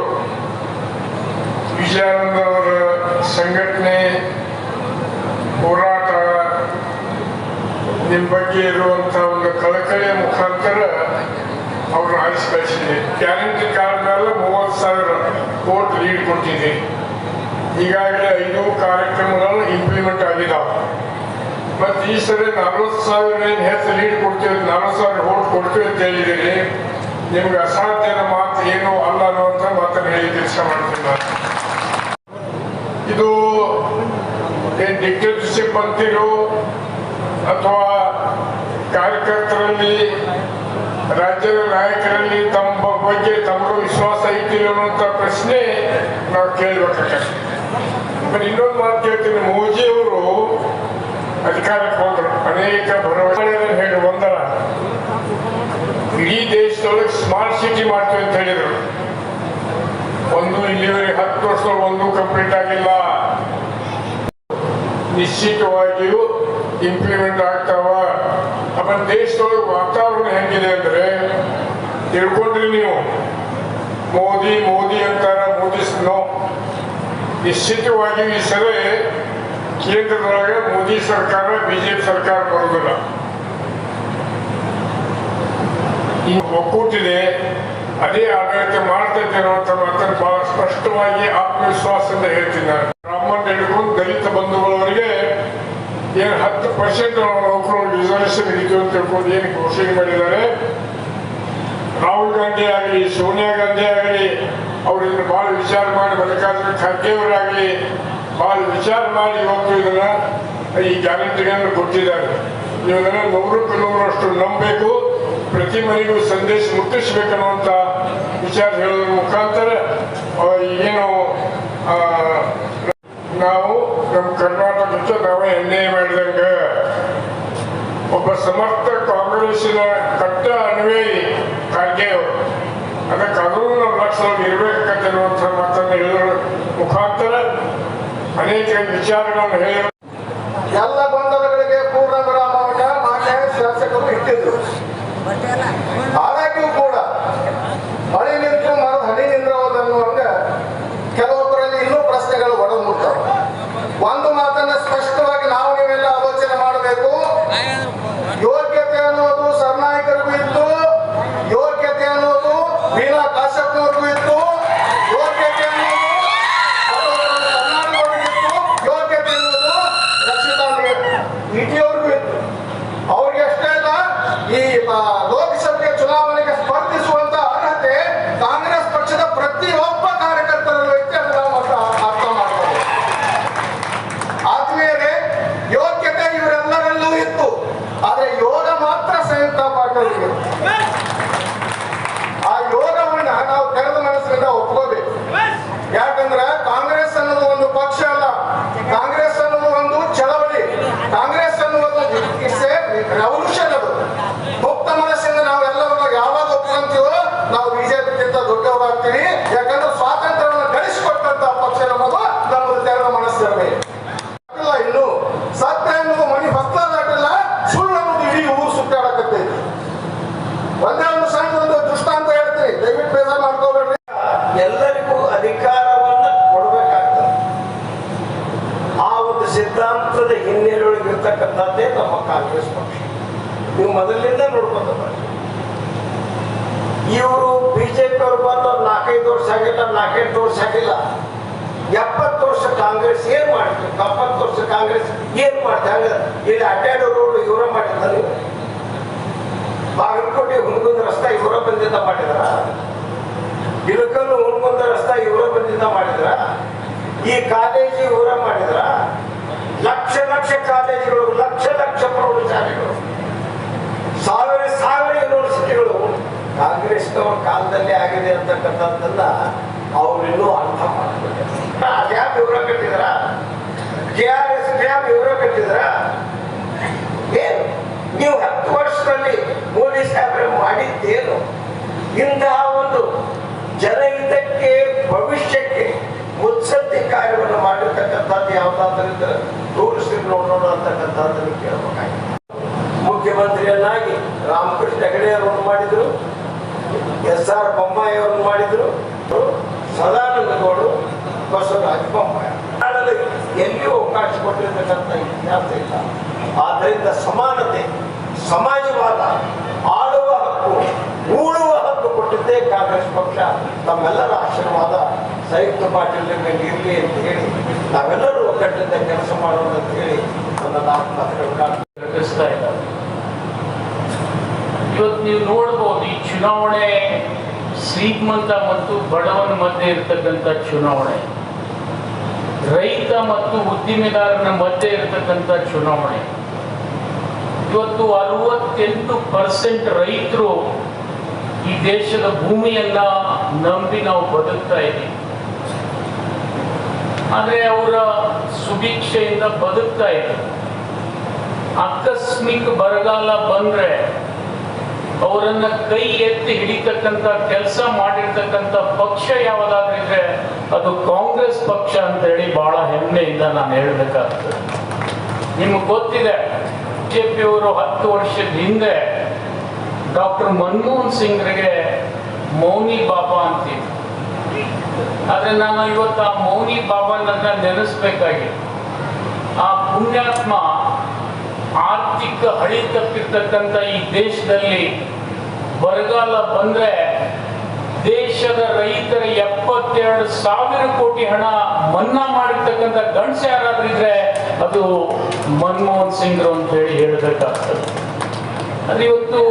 S3: ವಿಜಯಾನಂದರವರ ಸಂಘಟನೆ ಹೋರಾಟ ನಿಮ್ಮ ಬಗ್ಗೆ ಇರುವಂಥ ಒಂದು ಕಳಕಳಿಯ ಮುಖಾಂತರ ಅವ್ರನ್ನ ಆರಿಸಿ ಕಳಿಸಿದೆ. ಗ್ಯಾರಂಟಿ ಕಾರ್ಡ್ನೆಲ್ಲ 30,000 ಕೋಟಿ ಲೀಡ್ ಕೊಟ್ಟಿದೆ. ಈಗಾಗಲೇ 5 ಕಾರ್ಯಕ್ರಮಗಳು ಇಂಪ್ಲಿಮೆಂಟ್ ಆಗಿದ್ದಾವೆ. ಮತ್ತು ಈ ಸರಿ 40,000 ಹೆಚ್ಚು ಲೀಡ್ ಕೊಡ್ತೀವಿ, 40,000 ವೋಟ್ ಕೊಡ್ತೀವಿ ಅಂತ ಹೇಳಿದ್ದೀರಿ. ನಿಮ್ಗೆ ಅಸಾಧ್ಯದ ಮಾತು ಏನು ಅಲ್ಲ ಅನ್ನುವಂಥ ಮಾತನ್ನು ಹೇಳಿ ಕೆಲಸ ಮಾಡ್ತೀನಿ ನಾನು. ಇದು ಏನು ಡಿಕ್ಟೇಟರ್ಶಿಪ್ ಅಂತೀರೋ ಅಥವಾ ಕಾರ್ಯಕರ್ತರಲ್ಲಿ ರಾಜ್ಯದ ನಾಯಕರಲ್ಲಿ ತಮ್ಮ ಬಗ್ಗೆ ತಮಗೂ ವಿಶ್ವಾಸ ಐತಿಲ್ಲ ಅನ್ನುವಂಥ ಪ್ರಶ್ನೆ ನಾವು ಕೇಳಬೇಕಾಗ್ತದೆ. ಬಟ್ ಇನ್ನೊಂದು ಮಾತು ಕೇಳ್ತೀನಿ, ಮೋದಿಯವರು ಅಧಿಕಾರಕ್ಕೆ ಹೋದ್ರು, ಅನೇಕ ಭರವಸೆ ಹೇಳಿ ಒಂದರ ಇಡೀ ದೇಶದೊಳಗೆ ಸ್ಮಾರ್ಟ್ ಸಿಟಿ ಮಾಡ್ತೀವಿ ಅಂತ ಹೇಳಿದರು. ಒಂದು ಇಲ್ಲಿವರೆಗೆ 10 ವರ್ಷದಲ್ಲಿ ಒಂದು ಕಂಪ್ಲೀಟ್ ಆಗಿಲ್ಲ. ನಿಶ್ಚಿತವಾಗಿಯೂ ಇಂಪ್ಲಿಮೆಂಟ್ ಆಗ್ತಾವ. ಆಮೇಲೆ ದೇಶದೊಳಗೆ ವಾತಾವರಣ ಹೆಂಗಿದೆ ಅಂದ್ರೆ ತಿಳ್ಕೊಂಡ್ರಿ ನೀವು, ಮೋದಿ ಮೋದಿ ಅಂತಾರ, ಮೋದಿ ನೋ. ನಿಶ್ಚಿತವಾಗಿ ಈ ಸಲ ಕೇಂದ್ರದೊಳಗೆ ಮೋದಿ ಸರ್ಕಾರ ಬಿಜೆಪಿ ಸರ್ಕಾರ ಬರೋದಿಲ್ಲ. ಈ ಒಕ್ಕೂಟಿದೆ, ಅದೇ ಆಡಳಿತ ಮಾಡ್ತೈತೆ ಅನ್ನುವಂಥ ಮಾತನ್ನು ಬಹಳ ಸ್ಪಷ್ಟವಾಗಿ ಆತ್ಮವಿಶ್ವಾಸದಿಂದ ಹೇಳ್ತೀನಿ ನಾನು. ಬ್ರಾಹ್ಮಣ ಹಿಡ್ಕೊಂಡು ದಲಿತ ಬಂಧುಗಳವರಿಗೆ ಏನು 10% ನೌಕರು ರಿಸರ್ವೇಷನ್ ಹಿಡಿತು ಅಂತ ತಿಳ್ಕೊಂಡು ಏನು ಘೋಷಣೆ ಮಾಡಿದ್ದಾರೆ. ರಾಹುಲ್ ಗಾಂಧಿ ಆಗಲಿ, ಸೋನಿಯಾ ಗಾಂಧಿ ಆಗಲಿ, ಅವರಿಂದ ಬಹಳ ವಿಚಾರ ಮಾಡಿ, ಮಲ್ಲಿಕಾರ್ಜುನ ಖರ್ಗೆ ಅವರಾಗಲಿ ಬಹಳ ವಿಚಾರ ಮಾಡಿ ಇವತ್ತು ಇದನ್ನ ಈ ಗ್ಯಾರಂಟಿಗಳನ್ನು ಕೊಟ್ಟಿದ್ದಾರೆ. ನೀವು ಇದನ್ನ 100ಕ್ಕೆ 100ರಷ್ಟು ನಂಬಬೇಕು. ಪ್ರತಿ ಮನೆಗೂ ಸಂದೇಶ ಮುಟ್ಟಿಸ್ಬೇಕನ್ನುವಂಥ ವಿಚಾರ ಹೇಳೋದ್ರ ಮುಖಾಂತರ ಏನು ನಾವು ನಮ್ಮ ಕರ್ನಾಟಕಕ್ಕೆ ನಾವೇ ಅನ್ಯಾಯ ಮಾಡಿದಂಗ ಒಬ್ಬ ಸಮರ್ಥ ಕಾಂಗ್ರೆಸ್ಸಿನ ಕಟ್ಟ ಅನ್ವೇಯಿ ಖರ್ಗೆ ಅವರು, ಅದಕ್ಕೆ ಅದೂ ನಮ್ಮ ಲಕ್ಷ್ಯದಲ್ಲಿ ಇರಬೇಕಂತ ಅನ್ನುವಂಥ ಮಾತನ್ನು ಹೇಳೋದ್ರ ಮುಖಾಂತರ ಅನೇಕ ವಿಚಾರಗಳನ್ನು ಹೇಳಿ
S5: ಎಲ್ಲ ಗೊಂದಲಗಳಿಗೆ ಪೂರ್ಣ ವಿರಾಮವನ್ನು ಮಾನ್ಯ ಶಾಸಕರು ಇಟ್ಟಿದ್ರು. ಆದಾಗ್ಯೂ ಕೂಡ ಮಳೆ ನಿಂತು ಮರದ ಹನಿ ನಿಂದ್ರವುದನ್ನುವಂಗ ಕೆಲವೊಬ್ಬರಲ್ಲಿ ಇನ್ನೂ ಪ್ರಶ್ನೆಗಳು ಒಡಮೂಡ್ತವೆ. ಒಂದು ಮಾತನ್ನ ಸ್ಪಷ್ಟವಾಗಿ ನಾವು ನೀವೆಲ್ಲ ಆಲೋಚನೆ ಮಾಡಬೇಕು. ಯೋಗ್ಯತೆ ಅನ್ನೋದು ಸರ್ನಾಯಕರಿಗೂ ಇತ್ತು, ಯೋಗ್ಯತೆ ಅನ್ನೋದು ವೀಣಾ ಕಾಶ್ಯಪ್ನವ್ರಿಗೂ ಇತ್ತು, ಯೋಗ್ಯತೆ ಅನ್ನೋದು ಯೋಗ್ಯತೆ ಅನ್ನೋದು ರಕ್ಷಿತಾ ಇಟಿಯವ್ರಿಗೂ ಇತ್ತು. ಅವ್ರಿಗೆ ಅಷ್ಟೇ ಅಲ್ಲ, ಈ ಲೋಕಸಭೆಗೆ ಚುನಾವಣೆಗೆ ಸ್ಪರ್ಧಿಸುವಂತ ಅರ್ಹತೆ ಕಾಂಗ್ರೆಸ್ ಪಕ್ಷದ ಪ್ರತಿಯೊಬ್ಬ ಕಾರ್ಯಕರ್ತರಲ್ಲೂ ಐತೆ ಅಂತ ನಾವು ಅರ್ಥ ಮಾಡ್ಬೋದು. ಆದ್ಮೇಲೆ ಯೋಗ್ಯತೆ ಇವರೆಲ್ಲರಲ್ಲೂ ಇತ್ತು, ಆದ್ರೆ ಯೋಗ ಮಾತ್ರ ಸಂಯುಕ್ತ ಪಾಟೀಲ್ಗೆ. ಆ ಯೋಗವನ್ನ ನಾವು ತೆರೆದ ಮನಸ್ಸಿನಿಂದ ಒಪ್ಕೋಬೇಕು. ಯಾಕಂದ್ರೆ ಕಾಂಗ್ರೆಸ್ ಅನ್ನೋದು ಒಂದು ಪಕ್ಷ ಅಲ್ಲ, ಕಾಂಗ್ರೆಸ್ ಅನ್ನೋದು ಒಂದು ಚಳವಳಿ, ಕಾಂಗ್ರೆಸ್ ಅನ್ನುವುದು ರೆವಲ್ಯೂಷನ್. ಅದು ಮುಕ್ತ ಮನಸ್ಸಿಂದ ನಾವೆಲ್ಲರೂ ಯಾವಾಗ ಒಪ್ಕೊಂತೀವೋ ನಾವು ಬಿಜೆಪಿಗಿಂತ ದೊಡ್ಡವರಾಗ್ತೀವಿ. ಯಾಕಂದ್ರೆ ಸ್ವಾತಂತ್ರ್ಯವನ್ನು ಗಳಿಸಿಕೊಟ್ಟಂತ ಪಕ್ಷ ನಮ್ಮದು ತೆರೆದ ಮನಸ್ಸಿರಬೇಕು. ಇನ್ನು ಸತ್ಯ ಎನ್ನುವುದು ಮಣಿ ಹೊತ್ತ ದಾಟಿಲ್ಲ, ಸುಳ್ಳು ಅನ್ನೋದು ಇಡೀ ಊರು ಸುತ್ತಾಡಕತ್ತೈತಿ. ಒಂದೇ ಒಂದು ಸಣ್ಣ ಒಂದು ದೃಷ್ಟಾಂತ ಹೇಳ್ತೀನಿ, ದಯವಿಟ್ಟು ಬೇಜಾರು ಮಾಡ್ಕೋಬೇಡ್ರಿ.
S8: ಎಲ್ಲರಿಗೂ ಅಧಿಕಾರವನ್ನ ಕೊಡಬೇಕಾಗ್ತದೆ. ಆ ಒಂದು ಸಿದ್ಧಾಂತದ ಹಿನ್ನೆಲೆಯೊಳಗಿರ್ತಕ್ಕಂಥದ್ದೇ ನಮ್ಮ ಕಾಂಗ್ರೆಸ್ ಪಕ್ಷ. ನೀವು ಮೊದಲಿನಿಂದ ನೋಡ್ಕೊಂತ ಇವರು ಬಿಜೆಪಿ ಅವರು ಬಂದು 4-5 ವರ್ಷ ಆಗಿಲ್ಲ, 4-8 ವರ್ಷ ಆಗಿಲ್ಲ, 70 ವರ್ಷ ಕಾಂಗ್ರೆಸ್ ಏನ್ ಮಾಡಿದ್ರು, 70 ವರ್ಷ ಕಾಂಗ್ರೆಸ್ ಏನ್ ಮಾಡ್ತಾರೆ? ಹಂಗ ಇಲ್ಲಿ ಅಡ್ಡಾಡೋ ರೋಡ್ ಇವರ ಮಾಡಿದ್ದಾರೆ, ಬಾಗಲಕೋಟೆ ಹುಣಗುಂದ ರಸ್ತೆ ಇವರ ಬಂದಿಂದ ಮಾಡಿದ್ರ, ಇಳಕಲ್ಲು ಹುಣಗುಂದ ರಸ್ತೆ ಇವರ ಬಂದಿಂದ ಮಾಡಿದ್ರ, ಈ ಕಾಲೇಜು ಇವರ ಮಾಡಿದ್ರ, ಲಕ್ಷ ಲಕ್ಷ ಕಾಲೇಜುಗಳು, ಲಕ್ಷ ಲಕ್ಷ ಪ್ರೌಢಶಾಲೆಗಳು, ಸಾವಿರ ಸಾವಿರ ಯೂನಿವರ್ಸಿಟಿಗಳು ಕಾಂಗ್ರೆಸ್ನವ್ರ ಕಾಲದಲ್ಲಿ ಆಗಿದೆ ಅಂತಕ್ಕಂಥದ್ದನ್ನ ಅವ್ರಿನ್ನೂ ಅರ್ಥ ಮಾಡ್ತಾರೆ. ಅದ್ಯಾವ ವಿವರ ಕಟ್ಟಿದ್ರ, KRS ಯಾವ ವಿವರ ಕಟ್ಟಿದ್ರ, ಏನು ನೀವು 10 ವರ್ಷದಲ್ಲಿ ಮೋದಿ ಸಾಹೇಬ್ರೆ ಮಾಡಿದ್ದೇನು? ಇಂತಹ ಒಂದು ಜನಹಿತಕ್ಕೆ ಭವಿಷ್ಯಕ್ಕೆ ಮುತ್ಸದ್ದಿ ಕಾರ್ಯವನ್ನು ಮಾಡಿರ್ತಕ್ಕಂಥದ್ದು ಯಾವುದಾದ್ರಿಂದ ತೋರಿಸಿ ನೋಡೋಣ ಅಂತಕ್ಕಂಥದ್ದನ್ನು ಕೇಳಬೇಕಾಗಿದೆ. ಮುಖ್ಯಮಂತ್ರಿಯನ್ನಾಗಿ ರಾಮಕೃಷ್ಣ ಹೆಗಡೆ ಅವರನ್ನು ಮಾಡಿದ್ರು, SR ಬೊಮ್ಮಾಯಿ ಅವರನ್ನು ಮಾಡಿದ್ರು, ಸದಾನಂದ ಗೌಡರು, ಬಸವರಾಜ ಬೊಮ್ಮಾಯಿ ಎಲ್ಲಿಯೂ ಅವಕಾಶ ಕೊಟ್ಟಿರ್ತಕ್ಕಂಥ ಇತಿಹಾಸ ಇಲ್ಲ. ಆದ್ದರಿಂದ ಸಮಾನತೆ, ಸಮಾಜವಾದ, ಆಳುವ ಹಕ್ಕು, ಉಳುವ ಹಕ್ಕು ಕೊಟ್ಟಿದ್ದೇ ಕಾಂಗ್ರೆಸ್ ಪಕ್ಷ. ತಮ್ಮೆಲ್ಲರ ಆಶೀರ್ವಾದ ಸಂಯುಕ್ತ ಪಾಟೀಲ್ ಮೇಲೆ ಇರಲಿ ಅಂತ ಹೇಳಿ ನಾವೆಲ್ಲರೂ ಒಗ್ಗಟ್ಟಿನಿಂದ ಕೆಲಸ ಮಾಡೋಣ ಅಂತ ಹೇಳಿ ನನ್ನ 4 ಮಾತುಗಳು
S3: ನಡೆಸ್ತಾ ಇದ್ದಾರೆ. ಇವತ್ತು ನೀವು ನೋಡ್ಬೋದು, ಈ ಚುನಾವಣೆ ಶ್ರೀಮಂತ ಮತ್ತು ಬಡವನ ಮಧ್ಯೆ ಇರ್ತಕ್ಕಂಥ ಚುನಾವಣೆ, ರೈತ ಮತ್ತು ಉದ್ದಿಮೆದಾರನ ಮಧ್ಯೆ ಇರ್ತಕ್ಕಂಥ ಚುನಾವಣೆ. ಇವತ್ತು 68% ರೈತರು ಈ ದೇಶದ ಭೂಮಿಯನ್ನ ನಂಬಿ ನಾವು ಬದುಕ್ತಾ ಇದ್ದೀವಿ. ಆದ್ರೆ ಅವರ ಸುಭಿಕ್ಷೆಯಿಂದ ಬದುಕ್ತಾ ಇದ್ದಾರೆ. ಆಕಸ್ಮಿಕ ಬರಗಾಲ ಬಂದ್ರೆ ಅವರನ್ನ ಕೈ ಎತ್ತಿ ಹಿಡಿತಕ್ಕಂಥ ಕೆಲಸ ಮಾಡಿರ್ತಕ್ಕಂಥ ಪಕ್ಷ ಯಾವುದಾದ್ರಿದ್ರೆ ಅದು ಕಾಂಗ್ರೆಸ್ ಪಕ್ಷ ಅಂತ ಹೇಳಿ ಬಹಳ ಹೆಮ್ಮೆಯಿಂದ ನಾನು ಹೇಳಬೇಕಾಗ್ತದೆ. ನಿಮ್ಗೆ ಗೊತ್ತಿದೆ, ಬಿಜೆಪಿಯವರು 10 ವರ್ಷದ ಹಿಂದೆ ಡಾಕ್ಟರ್ ಮನಮೋಹನ್ ಸಿಂಗ್ರಿಗೆ ಮೌನಿ ಬಾಬಾ ಅಂತಿದ್ರು. ಆದ್ರೆ ನಾನು ಇವತ್ತು ಆ ಮೌನಿ ಬಾಬಾನನ್ನ ನೆನೆಸ್ಬೇಕಾಗಿದೆ. ಆ ಪುಣ್ಯಾತ್ಮ ಆರ್ಥಿಕ ಹಳಿ ತಪ್ಪಿರ್ತಕ್ಕಂಥ ಈ ದೇಶದಲ್ಲಿ ಬರಗಾಲ ಬಂದ್ರೆ ದೇಶದ ರೈತರ 72,000 ಕೋಟಿ ಹಣ ಮನ್ನಾ ಮಾಡಿರ್ತಕ್ಕಂಥ ಗಂಡಸ ಯಾರಾದ್ರಿದ್ರೆ ಅದು ಮನಮೋಹನ್ ಸಿಂಗ್ ಅಂತ ಹೇಳಿ ಹೇಳ್ಬೇಕಾಗ್ತದೆ. ಅದು ಇವತ್ತು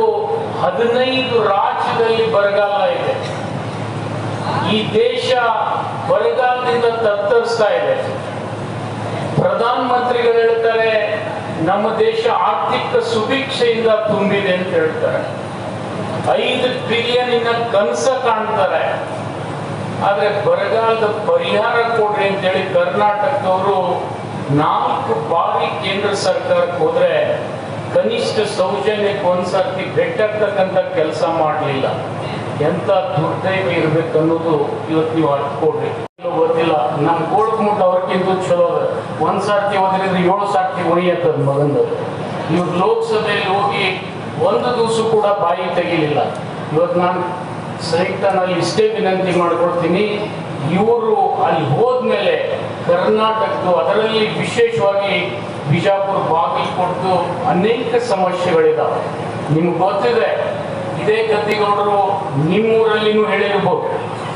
S3: 15 ರಾಜ್ಯದಲ್ಲಿ ಬರಗಾಲ ಇದೆ. ಈ ದೇಶ ಬರಗಾಲದಿಂದ ತತ್ತರಿಸ್ತಾ ಇದೆ. ಪ್ರಧಾನ ಮಂತ್ರಿಗಳು ಹೇಳ್ತಾರೆ ನಮ್ಮ ದೇಶ ಆರ್ಥಿಕ ಸುಭಿಕ್ಷೆಯಿಂದ ತುಂಬಿದೆ ಅಂತ ಹೇಳ್ತಾರೆ. 5 ಟ್ರಿಲಿಯನ್ ಕನಸ ಕಾಣ್ತಾರೆ. ಆದ್ರೆ ಬರಗಾಲದ ಪರಿಹಾರ ಕೊಡ್ರಿ ಅಂತೇಳಿ ಕರ್ನಾಟಕದವರು 4 ಬಾರಿ ಕೇಂದ್ರ ಸರ್ಕಾರಕ್ಕೆ ಹೋದ್ರೆ ಕನಿಷ್ಠ ಸೌಜನ್ಯಕ್ಕೆ ಒಂದ್ಸರ್ತಿ ಭೇಟಾಗ್ತಕ್ಕಂಥ ಕೆಲಸ ಮಾಡಲಿಲ್ಲ. ಎಂತ ದುರ್ದೈವ ಇರ್ಬೇಕು ಅನ್ನೋದು ಇವತ್ತು ನೀವು ಅರ್ತ್ಕೊಡ್ರಿ. ಗೊತ್ತಿಲ್ಲ, ನಮ್ ಕೋಳ್ಮುಟ್ಟ ಅವ್ರಕ್ಕಿಂತ ಚಲೋ ಅದ. ಒಂದ್ಸರ್ತಿ ಹೋದ್ರಿಂದ 7 ಸರ್ತಿ ಉಳಿಯತ್ತದ ಮಗಂದು. ಇವ್ರು ಲೋಕಸಭೆಯಲ್ಲಿ ಹೋಗಿ 1 ದಿವಸ ಕೂಡ ಬಾಯಿ ತೆಗಿಲಿಲ್ಲ. ಇವತ್ತು ನಾನು ಸಂಯುಕ್ತನಲ್ಲಿ ಇಷ್ಟೇ ವಿನಂತಿ ಮಾಡ್ಕೊಳ್ತೀನಿ, ಇವರು ಅಲ್ಲಿ ಹೋದ್ಮೇಲೆ ಕರ್ನಾಟಕದ್ದು, ಅದರಲ್ಲಿ ವಿಶೇಷವಾಗಿ ಬಿಜಾಪುರ, ಬಾಗಲಕೋಟು ಅನೇಕ ಸಮಸ್ಯೆಗಳಿದಾವೆ. ನಿಮ್ಗೆ ಗೊತ್ತಿದೆ, ಇದೇ ಗದ್ದಿಗೌಡರು ನಿಮ್ಮೂರಲ್ಲಿನೂ ಹೇಳಿರ್ಬೋದು.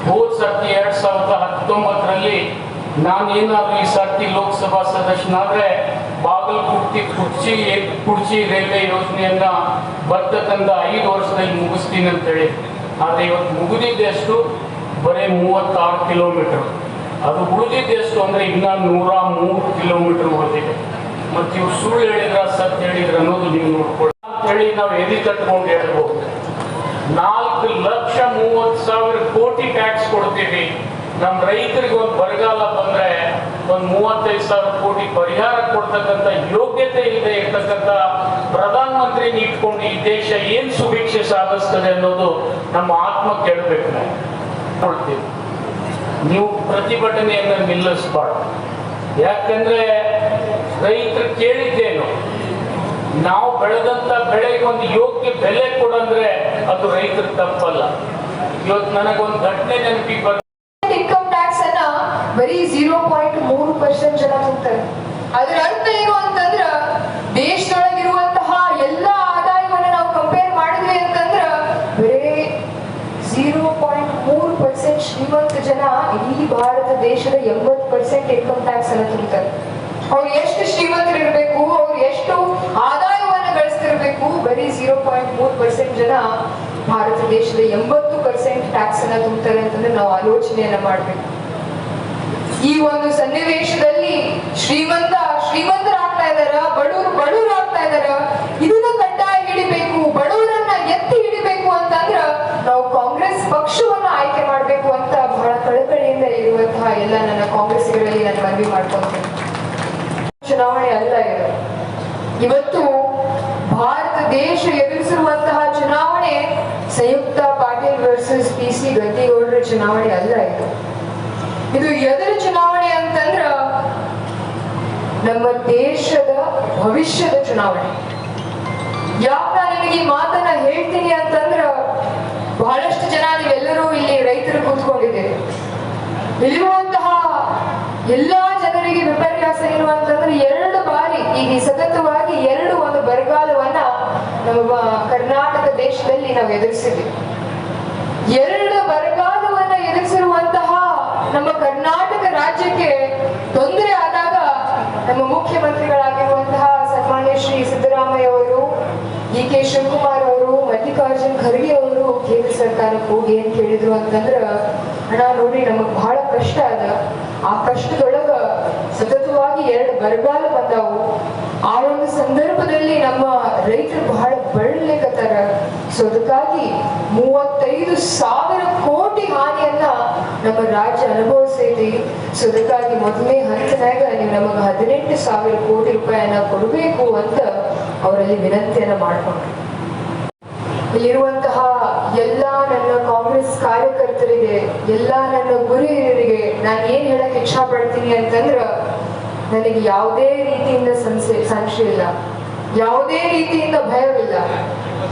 S3: ಹೋದ ಸರ್ತಿ 2019ರಲ್ಲಿ ನಾನೇನಾದ್ರೂ ಈ ಸರ್ತಿ ಲೋಕಸಭಾ ಸದಸ್ಯನಾದ್ರೆ ಬಾಗಲಕೋಟೆ ಕುಡ್ಚಿ ರೈಲ್ವೆ ಯೋಜನೆಯನ್ನ ಬರ್ತಕ್ಕಂಥ 5 ವರ್ಷದಲ್ಲಿ ಮುಗಿಸ್ತೀನಿ ಅಂತ ಹೇಳಿ. ಆದ್ರೆ ಇವತ್ತು ಮುಗಿದಿದ್ದೆ ಎಷ್ಟು? ಬರೀ 36 ಕಿಲೋಮೀಟರ್. ಅದು ಉಳಿದಿದ್ದೆ ಎಷ್ಟು ಅಂದ್ರೆ ಇನ್ನ 103 ಕಿಲೋಮೀಟರ್ ಉಳಿದಿದೆ. ಮತ್ತೆ ಇವ್ರು ಸುಳ್ಳು ಹೇಳಿದ್ರ ಸತ್ಯ ಹೇಳಿದ್ರ ಅನ್ನೋದು ನೀವು ನೋಡ್ಕೊಳ್ಳಿ ಅಂತ ಹೇಳಿ ನಾವು ಎದಿ ತಟ್ಕೊಂಡು ಹೇಳ್ಬೋದು. 4,30,30,000 ಕೋಟಿ ಟ್ಯಾಕ್ಸ್ ಕೊಡ್ತೀವಿ. ನಮ್ಮ ರೈತರಿಗೆ ಒಂದು ಬರಗಾಲ ಬಂದ್ರೆ ಒಂದು 35,000 ಕೋಟಿ ಪರಿಹಾರ ಕೊಡ್ತಕ್ಕಂಥ ಯೋಗ್ಯತೆ ಇಲ್ಲದೆ ಇರ್ತಕ್ಕಂಥ ಪ್ರಧಾನ ಮಂತ್ರಿ ಇಟ್ಕೊಂಡು ಈ ದೇಶ ಏನ್ ಸುಭಿಕ್ಷೆ ಸಾಧಿಸ್ತದೆ ಅನ್ನೋದು ನಮ್ಮ ಆತ್ಮ ಕೇಳಬೇಕು. ನಾವು ನೀವು ಪ್ರತಿಭಟನೆಯನ್ನ ನಿಲ್ಲಿಸಬಾರ್ದು. ಯಾಕಂದ್ರೆ ರೈತರು ಕೇಳಿದ್ದೇನು, ನಾವು ಬೆಳೆದಂತ ಬೆಳೆಗೆ ಒಂದು ಯೋಗ್ಯ ಬೆಲೆ ಕೊಡಂದ್ರೆ ಅದು ರೈತರ ತಪ್ಪಲ್ಲ. ಇವತ್ತು ನನಗೊಂದು ಘಟನೆ ನೆನಪಿಗೆ ಬರ್ತದೆ.
S9: ಇನ್ಕಮ್ ಟ್ಯಾಕ್ಸ್ ಅನ್ನ ಬರೀ 0.3% ಜನ ತುಂಬ್ತಾರೆ. ಅದರ ಅರ್ಥ ಏನು ಅಂತಂದ್ರ ದೇಶದೊಳಗಿರುವಂತಹ ಎಲ್ಲ ಆದಾಯವನ್ನ ನಾವು ಕಂಪೇರ್ ಮಾಡಿದ್ವಿ ಅಂತಂದ್ರ ಬರೀ 0.3% ಶ್ರೀಮಂತ ಜನ ಇಡೀ ಭಾರತ ದೇಶದ 80% ಇನ್ಕಮ್ ಟ್ಯಾಕ್ಸ್ ಅನ್ನ ತುಂಬ್ತಾರೆ. ಅವ್ರು ಎಷ್ಟು ಶ್ರೀಮಂತರು ಇರಬೇಕು, ಅವ್ರು ಎಷ್ಟು ಆದಾಯವನ್ನ ಗಳಿಸ್ತಿರ್ಬೇಕು? ಬರೀ 0.3% ಜನ ಭಾರತ ದೇಶದ 80% ಟ್ಯಾಕ್ಸ್ ಅನ್ನ ತುಂಬ್ತಾರೆ ಅಂತಂದ್ರೆ ನಾವು ಆಲೋಚನೆಯನ್ನ ಮಾಡ್ಬೇಕು. ಈ ಒಂದು ಸನ್ನಿವೇಶದಲ್ಲಿ ಶ್ರೀಮಂತರಾಗ್ತಾ ಇದಾರ, ಬಡವರು ಆಗ್ತಾ ಇದಾರ. ಇದನ್ನ ಕಡ್ಡಾಯ ಹಿಡಿಬೇಕು, ಬಡವರನ್ನ ಎತ್ತಿ ಹಿಡಿಬೇಕು ಅಂತಂದ್ರ ನಾವು ಕಾಂಗ್ರೆಸ್ ಪಕ್ಷವನ್ನ ಆಯ್ಕೆ ಮಾಡ್ಬೇಕು ಅಂತ ಬಹಳ ಕಳಕಳಿಯಿಂದ ಇರುವಂತಹ ಎಲ್ಲ ನನ್ನ ಕಾಂಗ್ರೆಸ್ಗಳಲ್ಲಿ ನಾನು ಮನವಿ ಮಾಡ್ಕೊಂತೀನಿ. ಚುನಾವಣೆ ಅಲ್ಲ ಇದು. ಇವತ್ತು ಭಾರತ ದೇಶ ಎದುರಿಸಿರುವಂತಹ ಚುನಾವಣೆ ಸಂಯುಕ್ತ ಪಾಟೀಲ್ ವರ್ಸಸ್ PC ಗದ್ದಿಗೌಡರ ಚುನಾವಣೆ ಅಲ್ಲ ಇದು. ಇದು ಎದರ ಚುನಾವಣೆ ಅಂತಂದ್ರ ನಮ್ಮ ದೇಶದ ಭವಿಷ್ಯದ ಚುನಾವಣೆ. ಯಾಕೆ ನಾನು ನಿಮಗೆ ಈ ಮಾತನ್ನ ಹೇಳ್ತೀನಿ ಅಂತಂದ್ರ ಬಹಳಷ್ಟು ಜನ ನೀವೆಲ್ಲರೂ ಇಲ್ಲಿ ರೈತರು ಕೂತ್ಕೊಂಡಿದ್ದೀರಿ. ಇಲ್ಲಿರುವಂತಹ ಎಲ್ಲಾ ಜನರಿಗೆ ವಿಪರ್ಯಾಸ ಏನು ಅಂತಂದ್ರೆ 2 ಬಾರಿ ಈಗ ಸತತವಾಗಿ 2 ಒಂದು ಬರಗಾಲವನ್ನ ನಮ್ಮ ಕರ್ನಾಟಕ ದೇಶದಲ್ಲಿ ನಾವು ಎದುರಿಸಿದ್ವಿ. 2 ಬರಗಾಲವನ್ನ ಎದುರಿಸಿರುವಂತಹ ನಮ್ಮ ಕರ್ನಾಟಕ ರಾಜ್ಯಕ್ಕೆ ತೊಂದರೆ ಆದಾಗ ನಮ್ಮ ಮುಖ್ಯಮಂತ್ರಿಗಳಾಗಿರುವಂತಹ ಸನ್ಮಾನ್ಯ ಶ್ರೀ ಸಿದ್ದರಾಮಯ್ಯ ಅವರು, DK ಶಿವಕುಮಾರ್ ಅವರು, ಮಲ್ಲಿಕಾರ್ಜುನ್ ಖರ್ಗೆ ಅವರು ಕೇಂದ್ರ ಸರ್ಕಾರಕ್ಕೆ ಹೋಗಿ ಏನ್ ಕೇಳಿದ್ರು ಅಂತಂದ್ರ, ಹಣ ನೋಡಿ ನಮಗ್ ಬಹಳ ಕಷ್ಟ ಅದ, ಆ ಕಷ್ಟದೊಳಗ ಸತತವಾಗಿ 2 ಬರಗಾಲ ಬಂದಾವು. ಆ ಒಂದು ಸಂದರ್ಭದಲ್ಲಿ ನಮ್ಮ ರೈತರು ಬಹಳ ಬಳಲಿಕತ್ತಾರ. ಸೊ ಅದಕ್ಕಾಗಿ 35,000 ಕೋಟಿ ಹಾನಿಯನ್ನ ನಮ್ಮ ರಾಜ್ಯ ಅನುಭವಿಸೈತಿ. ಸೊ ಅದಕ್ಕಾಗಿ ಮೊದಲನೇ ಹಂತನಾಗ ನೀವು ನಮಗ 18,000 ಕೋಟಿ ರೂಪಾಯಿಯನ್ನ ಕೊಡಬೇಕು ಅಂತ ಅವರಲ್ಲಿ ವಿನಂತಿಯನ್ನ ಮಾಡ್ಕೊಂಡ್ರು. ಇಲ್ಲಿರುವಂತಹ ಎಲ್ಲ ನನ್ನ ಕಾಂಗ್ರೆಸ್ ಕಾರ್ಯಕರ್ತರಿಗೆ, ಎಲ್ಲ ನನ್ನ ಗುರು ಹಿರಿಯರಿಗೆ ನಾನು ಏನ್ ಹೇಳಕ್ ಇಚ್ಛಾ ಪಡ್ತೀನಿ ಅಂತಂದ್ರ, ನನಗೆ ಯಾವುದೇ ರೀತಿಯಿಂದ ಸಂಶಯ ಇಲ್ಲ, ಯಾವುದೇ ರೀತಿಯಿಂದ ಭಯವಿಲ್ಲ.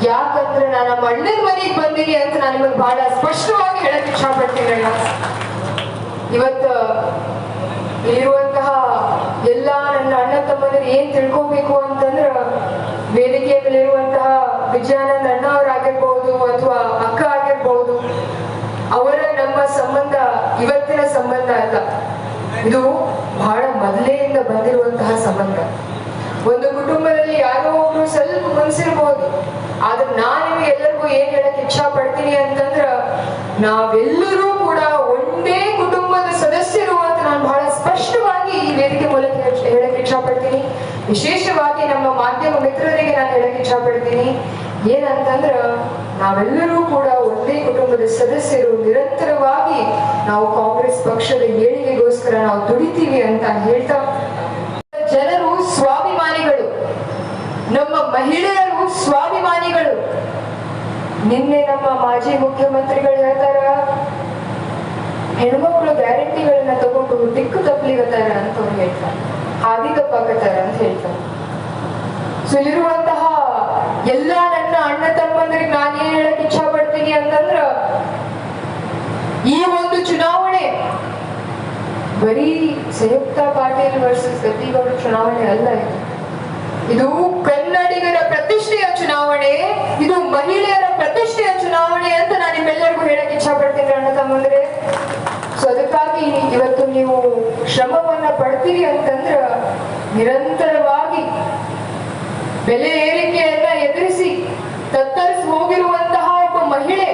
S9: ಯಾಕಂದ್ರೆ ನಾನು ನಮ್ಮ ಅಣ್ಣನ ಮನೆಗೆ ಬಂದೀನಿ ಅಂತ ನಾನು ನಿಮಗೆ ಬಹಳ ಸ್ಪಷ್ಟವಾಗಿ ಹೇಳಕ್ ಇಚ್ಛಾ ಪಡ್ತೀನಿ. ಇವತ್ತು ಇರುವಂತಹ ಎಲ್ಲ ನನ್ನ ಅಣ್ಣ ತಮ್ಮಂದ್ರೆ ಏನ್ ತಿಳ್ಕೊಬೇಕು ಅಂತಂದ್ರ, ವೇದಿಕೆಯ ಮೇಲೆ ಇರುವಂತಹ ವಿಜಯಾನಂದ ಅಣ್ಣ ಅವರಾಗಿರ್ಬಹುದು ಅಥವಾ ಅಕ್ಕ ಆಗಿರ್ಬಹುದು, ಅವರ ನಮ್ಮ ಸಂಬಂಧ ಇವತ್ತಿನ ಸಂಬಂಧ ಅಲ್ಲ, ಇದು ಬಹಳ ಮೊದಲೆಯಿಂದ ಬಂದಿರುವಂತಹ ಸಂಬಂಧ. ಒಂದು ಕುಟುಂಬದಲ್ಲಿ ಯಾರೋ ಒಬ್ರು ಸ್ವಲ್ಪ ಮನಸ್ಸಿರ್ಬಹುದು, ಆದ್ರೆ ನಾನ್ ನಿಮ್ಗೆ ಎಲ್ಲರಿಗೂ ಏನ್ ಹೇಳಕ್ ಇಚ್ಛಾ ಪಡ್ತೀನಿ ಅಂತಂದ್ರ, ನಾವೆಲ್ಲರೂ ಕೂಡ ಒಂದೇ ಕುಟುಂಬದ ಸದಸ್ಯರು ಅಂತ ನಾನು ಬಹಳ ಸ್ಪಷ್ಟವಾಗಿ ಈ ವೇದಿಕೆ ಮೂಲಕ ಹೇಳಕ್ ಇಚ್ಛಾ ಪಡ್ತೀನಿ. ವಿಶೇಷವಾಗಿ ನಮ್ಮ ಮಾಧ್ಯಮ ಮಿತ್ರರಿಗೆ ನಾನು ಹೇಳಕ್ ಇಚ್ಛಾ ಪಡ್ತೀನಿ ಏನಂತಂದ್ರ, ನಾವೆಲ್ಲರೂ ಕೂಡ ಒಂದೇ ಕುಟುಂಬದ ಸದಸ್ಯರು. ನಿರಂತರವಾಗಿ ನಾವು ಕಾಂಗ್ರೆಸ್ ಪಕ್ಷದ ಏಳಿಗೆಗೋಸ್ಕರ ನಾವು ದುಡಿತೀವಿ ಅಂತ ಹೇಳ್ತಾ, ಜನರು ಸ್ವಾಭಿಮಾನಿಗಳು, ನಮ್ಮ ಮಹಿಳೆಯರು ಸ್ವಾಭಿಮಾನಿಗಳು. ನಿನ್ನೆ ನಮ್ಮ ಮಾಜಿ ಮುಖ್ಯಮಂತ್ರಿಗಳು ಹೇಳ್ತಾರ, ಹೆಣ್ಮಕ್ಳು ಗ್ಯಾರಂಟಿಗಳನ್ನ ತಗೊಂಡು ದಿಕ್ಕು ತಪ್ಪಲಿಗತ್ತಾರ ಅಂತ ಅವ್ರು ಹೇಳ್ತಾರೆ, ಹಾದಿ ತಪ್ಪಾಕತ್ತಾರ ಅಂತ ಹೇಳ್ತಾರೆ. ಸೊ ಇರುವಂತಹ ಎಲ್ಲ ನನ್ನ ಅಣ್ಣ ತಮ್ಮಂದ್ರಿಗೆ ನಾನು ಏನ್ ಹೇಳಕ್ ಇಚ್ಛಾ ಪಡ್ತೀನಿ ಅಂತಂದ್ರ, ಈ ಒಂದು ಚುನಾವಣೆ ಬರೀ ಸಂಯುಕ್ತ ಪಾಟೀಲ್ ವರ್ಸಸ್ ಗದ್ದಿಗೌಡ ಚುನಾವಣೆ ಅಲ್ಲ, ಇದು ಕನ್ನಡಿಗರ ಪ್ರತಿಷ್ಠೆಯ ಚುನಾವಣೆ, ಇದು ಮಹಿಳೆಯರ ಪ್ರತಿಷ್ಠೆಯ ಚುನಾವಣೆ ಅಂತ ನಾನು ನಿಮ್ಮೆಲ್ಲರಿಗೂ ಹೇಳಕ್ ಇಚ್ಛಾ ಪಡ್ತೀನಿ ಅಣ್ಣ ತಮ್ಮಂದ್ರೆ. ಸೊ ಅದಕ್ಕಾಗಿ ಇವತ್ತು ನೀವು ಶ್ರಮವನ್ನ ಪಡ್ತೀರಿ ಅಂತಂದ್ರ, ನಿರಂತರವಾಗಿ ಬೆಲೆ ಏರಿಕೆಯನ್ನ ಎದುರಿಸಿ ತತ್ತರಿಸಿ ಹೋಗಿರುವಂತಹ ಒಬ್ಬ ಮಹಿಳೆ,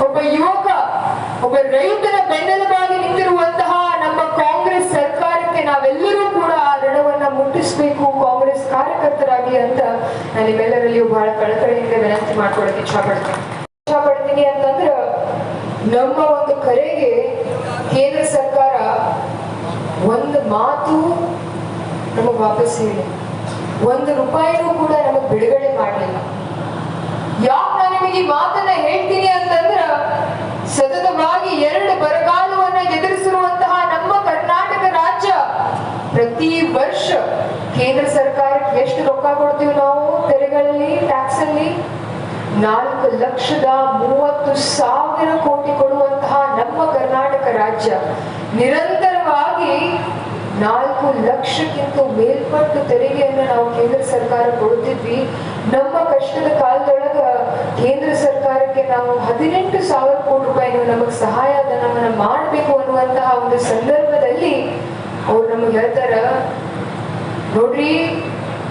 S9: ಒಬ್ಬ ಯುವಕ, ಒಬ್ಬ ರೈತರ ಬೆನ್ನೆಲುಬಾಗಿ ನಿಂತಿರುವಂತಹ ನಮ್ಮ ಕಾಂಗ್ರೆಸ್ ಸರ್ಕಾರಕ್ಕೆ ನಾವೆಲ್ಲರೂ ಕೂಡ ಆ ಋಣವನ್ನ ಮುಟ್ಟಿಸ್ಬೇಕು ಕಾಂಗ್ರೆಸ್ ಕಾರ್ಯಕರ್ತರಾಗಿ ಅಂತ ನಾನು ನಿಮ್ಮೆಲ್ಲರಲ್ಲಿಯೂ ಬಹಳ ಕಳಕಳಿಯಿಂದ ವಿನಂತಿ ಮಾಡ್ಕೊಳ್ಳೋಕೆ ಇಚ್ಛಾ ಪಡ್ತೀನಿ ಅಂತಂದ್ರ, ನಮ್ಮ ಒಂದು ಕರೆಗೆ ಕೇಂದ್ರ ಸರ್ಕಾರ ಒಂದು ಮಾತು ನಮಗ್ ವಾಪಸ್ ಹೇಳಿ, 1 ರೂಪಾಯಿನೂ ಕೂಡ ನಮಗ್ ಬಿಡುಗಡೆ ಮಾಡಲಿಲ್ಲ. ಯಾಕೆ ನಾನು ನಿಮಗೆ ಈ ಮಾತನ್ನ ಹೇಳ್ತೀನಿ ಅಂತಂದ್ರ, ಸತತವಾಗಿ 2 ಬರಗಾಲವನ್ನ ಎದುರಿಸಿರುವಂತಹ ನಮ್ಮ ಕರ್ನಾಟಕ ರಾಜ್ಯ ಪ್ರತಿ ವರ್ಷ ಕೇಂದ್ರ ಸರ್ಕಾರಕ್ಕೆ ಎಷ್ಟು ರೊಕ್ಕ ಕೊಡ್ತೀವಿ ನಾವು ತೆರಿಗೆಗಳಲ್ಲಿ, ಟ್ಯಾಕ್ಸ್ ಅಲ್ಲಿ? 4,30,030,000 ಕೋಟಿ ಕೊಡುವಂತಹ ನಮ್ಮ ಕರ್ನಾಟಕ ರಾಜ್ಯ ನಿರಂತರವಾಗಿ 4 ಲಕ್ಷಕ್ಕಿಂತ ಮೇಲ್ಪಟ್ಟು ತೆರಿಗೆಯನ್ನು ನಾವು ಕೇಂದ್ರ ಸರ್ಕಾರ ಕೊಡುತ್ತಿದ್ವಿ. ನಮ್ಮ ಕಷ್ಟದ ಕಾಲದೊಳಗ ಕೇಂದ್ರ ಸರ್ಕಾರಕ್ಕೆ ನಾವು 18,000 ಕೋಟಿ ರೂಪಾಯಿ ನಮಗೆ ಸಹಾಯ ಧನವನ್ನ ಮಾಡಬೇಕು ಅನ್ನುವಂತಹ ಒಂದು ಸಂದರ್ಭದಲ್ಲಿ ಅವ್ರು ನಮಗೆ ಹೇಳ್ತಾರ, ನೋಡ್ರಿ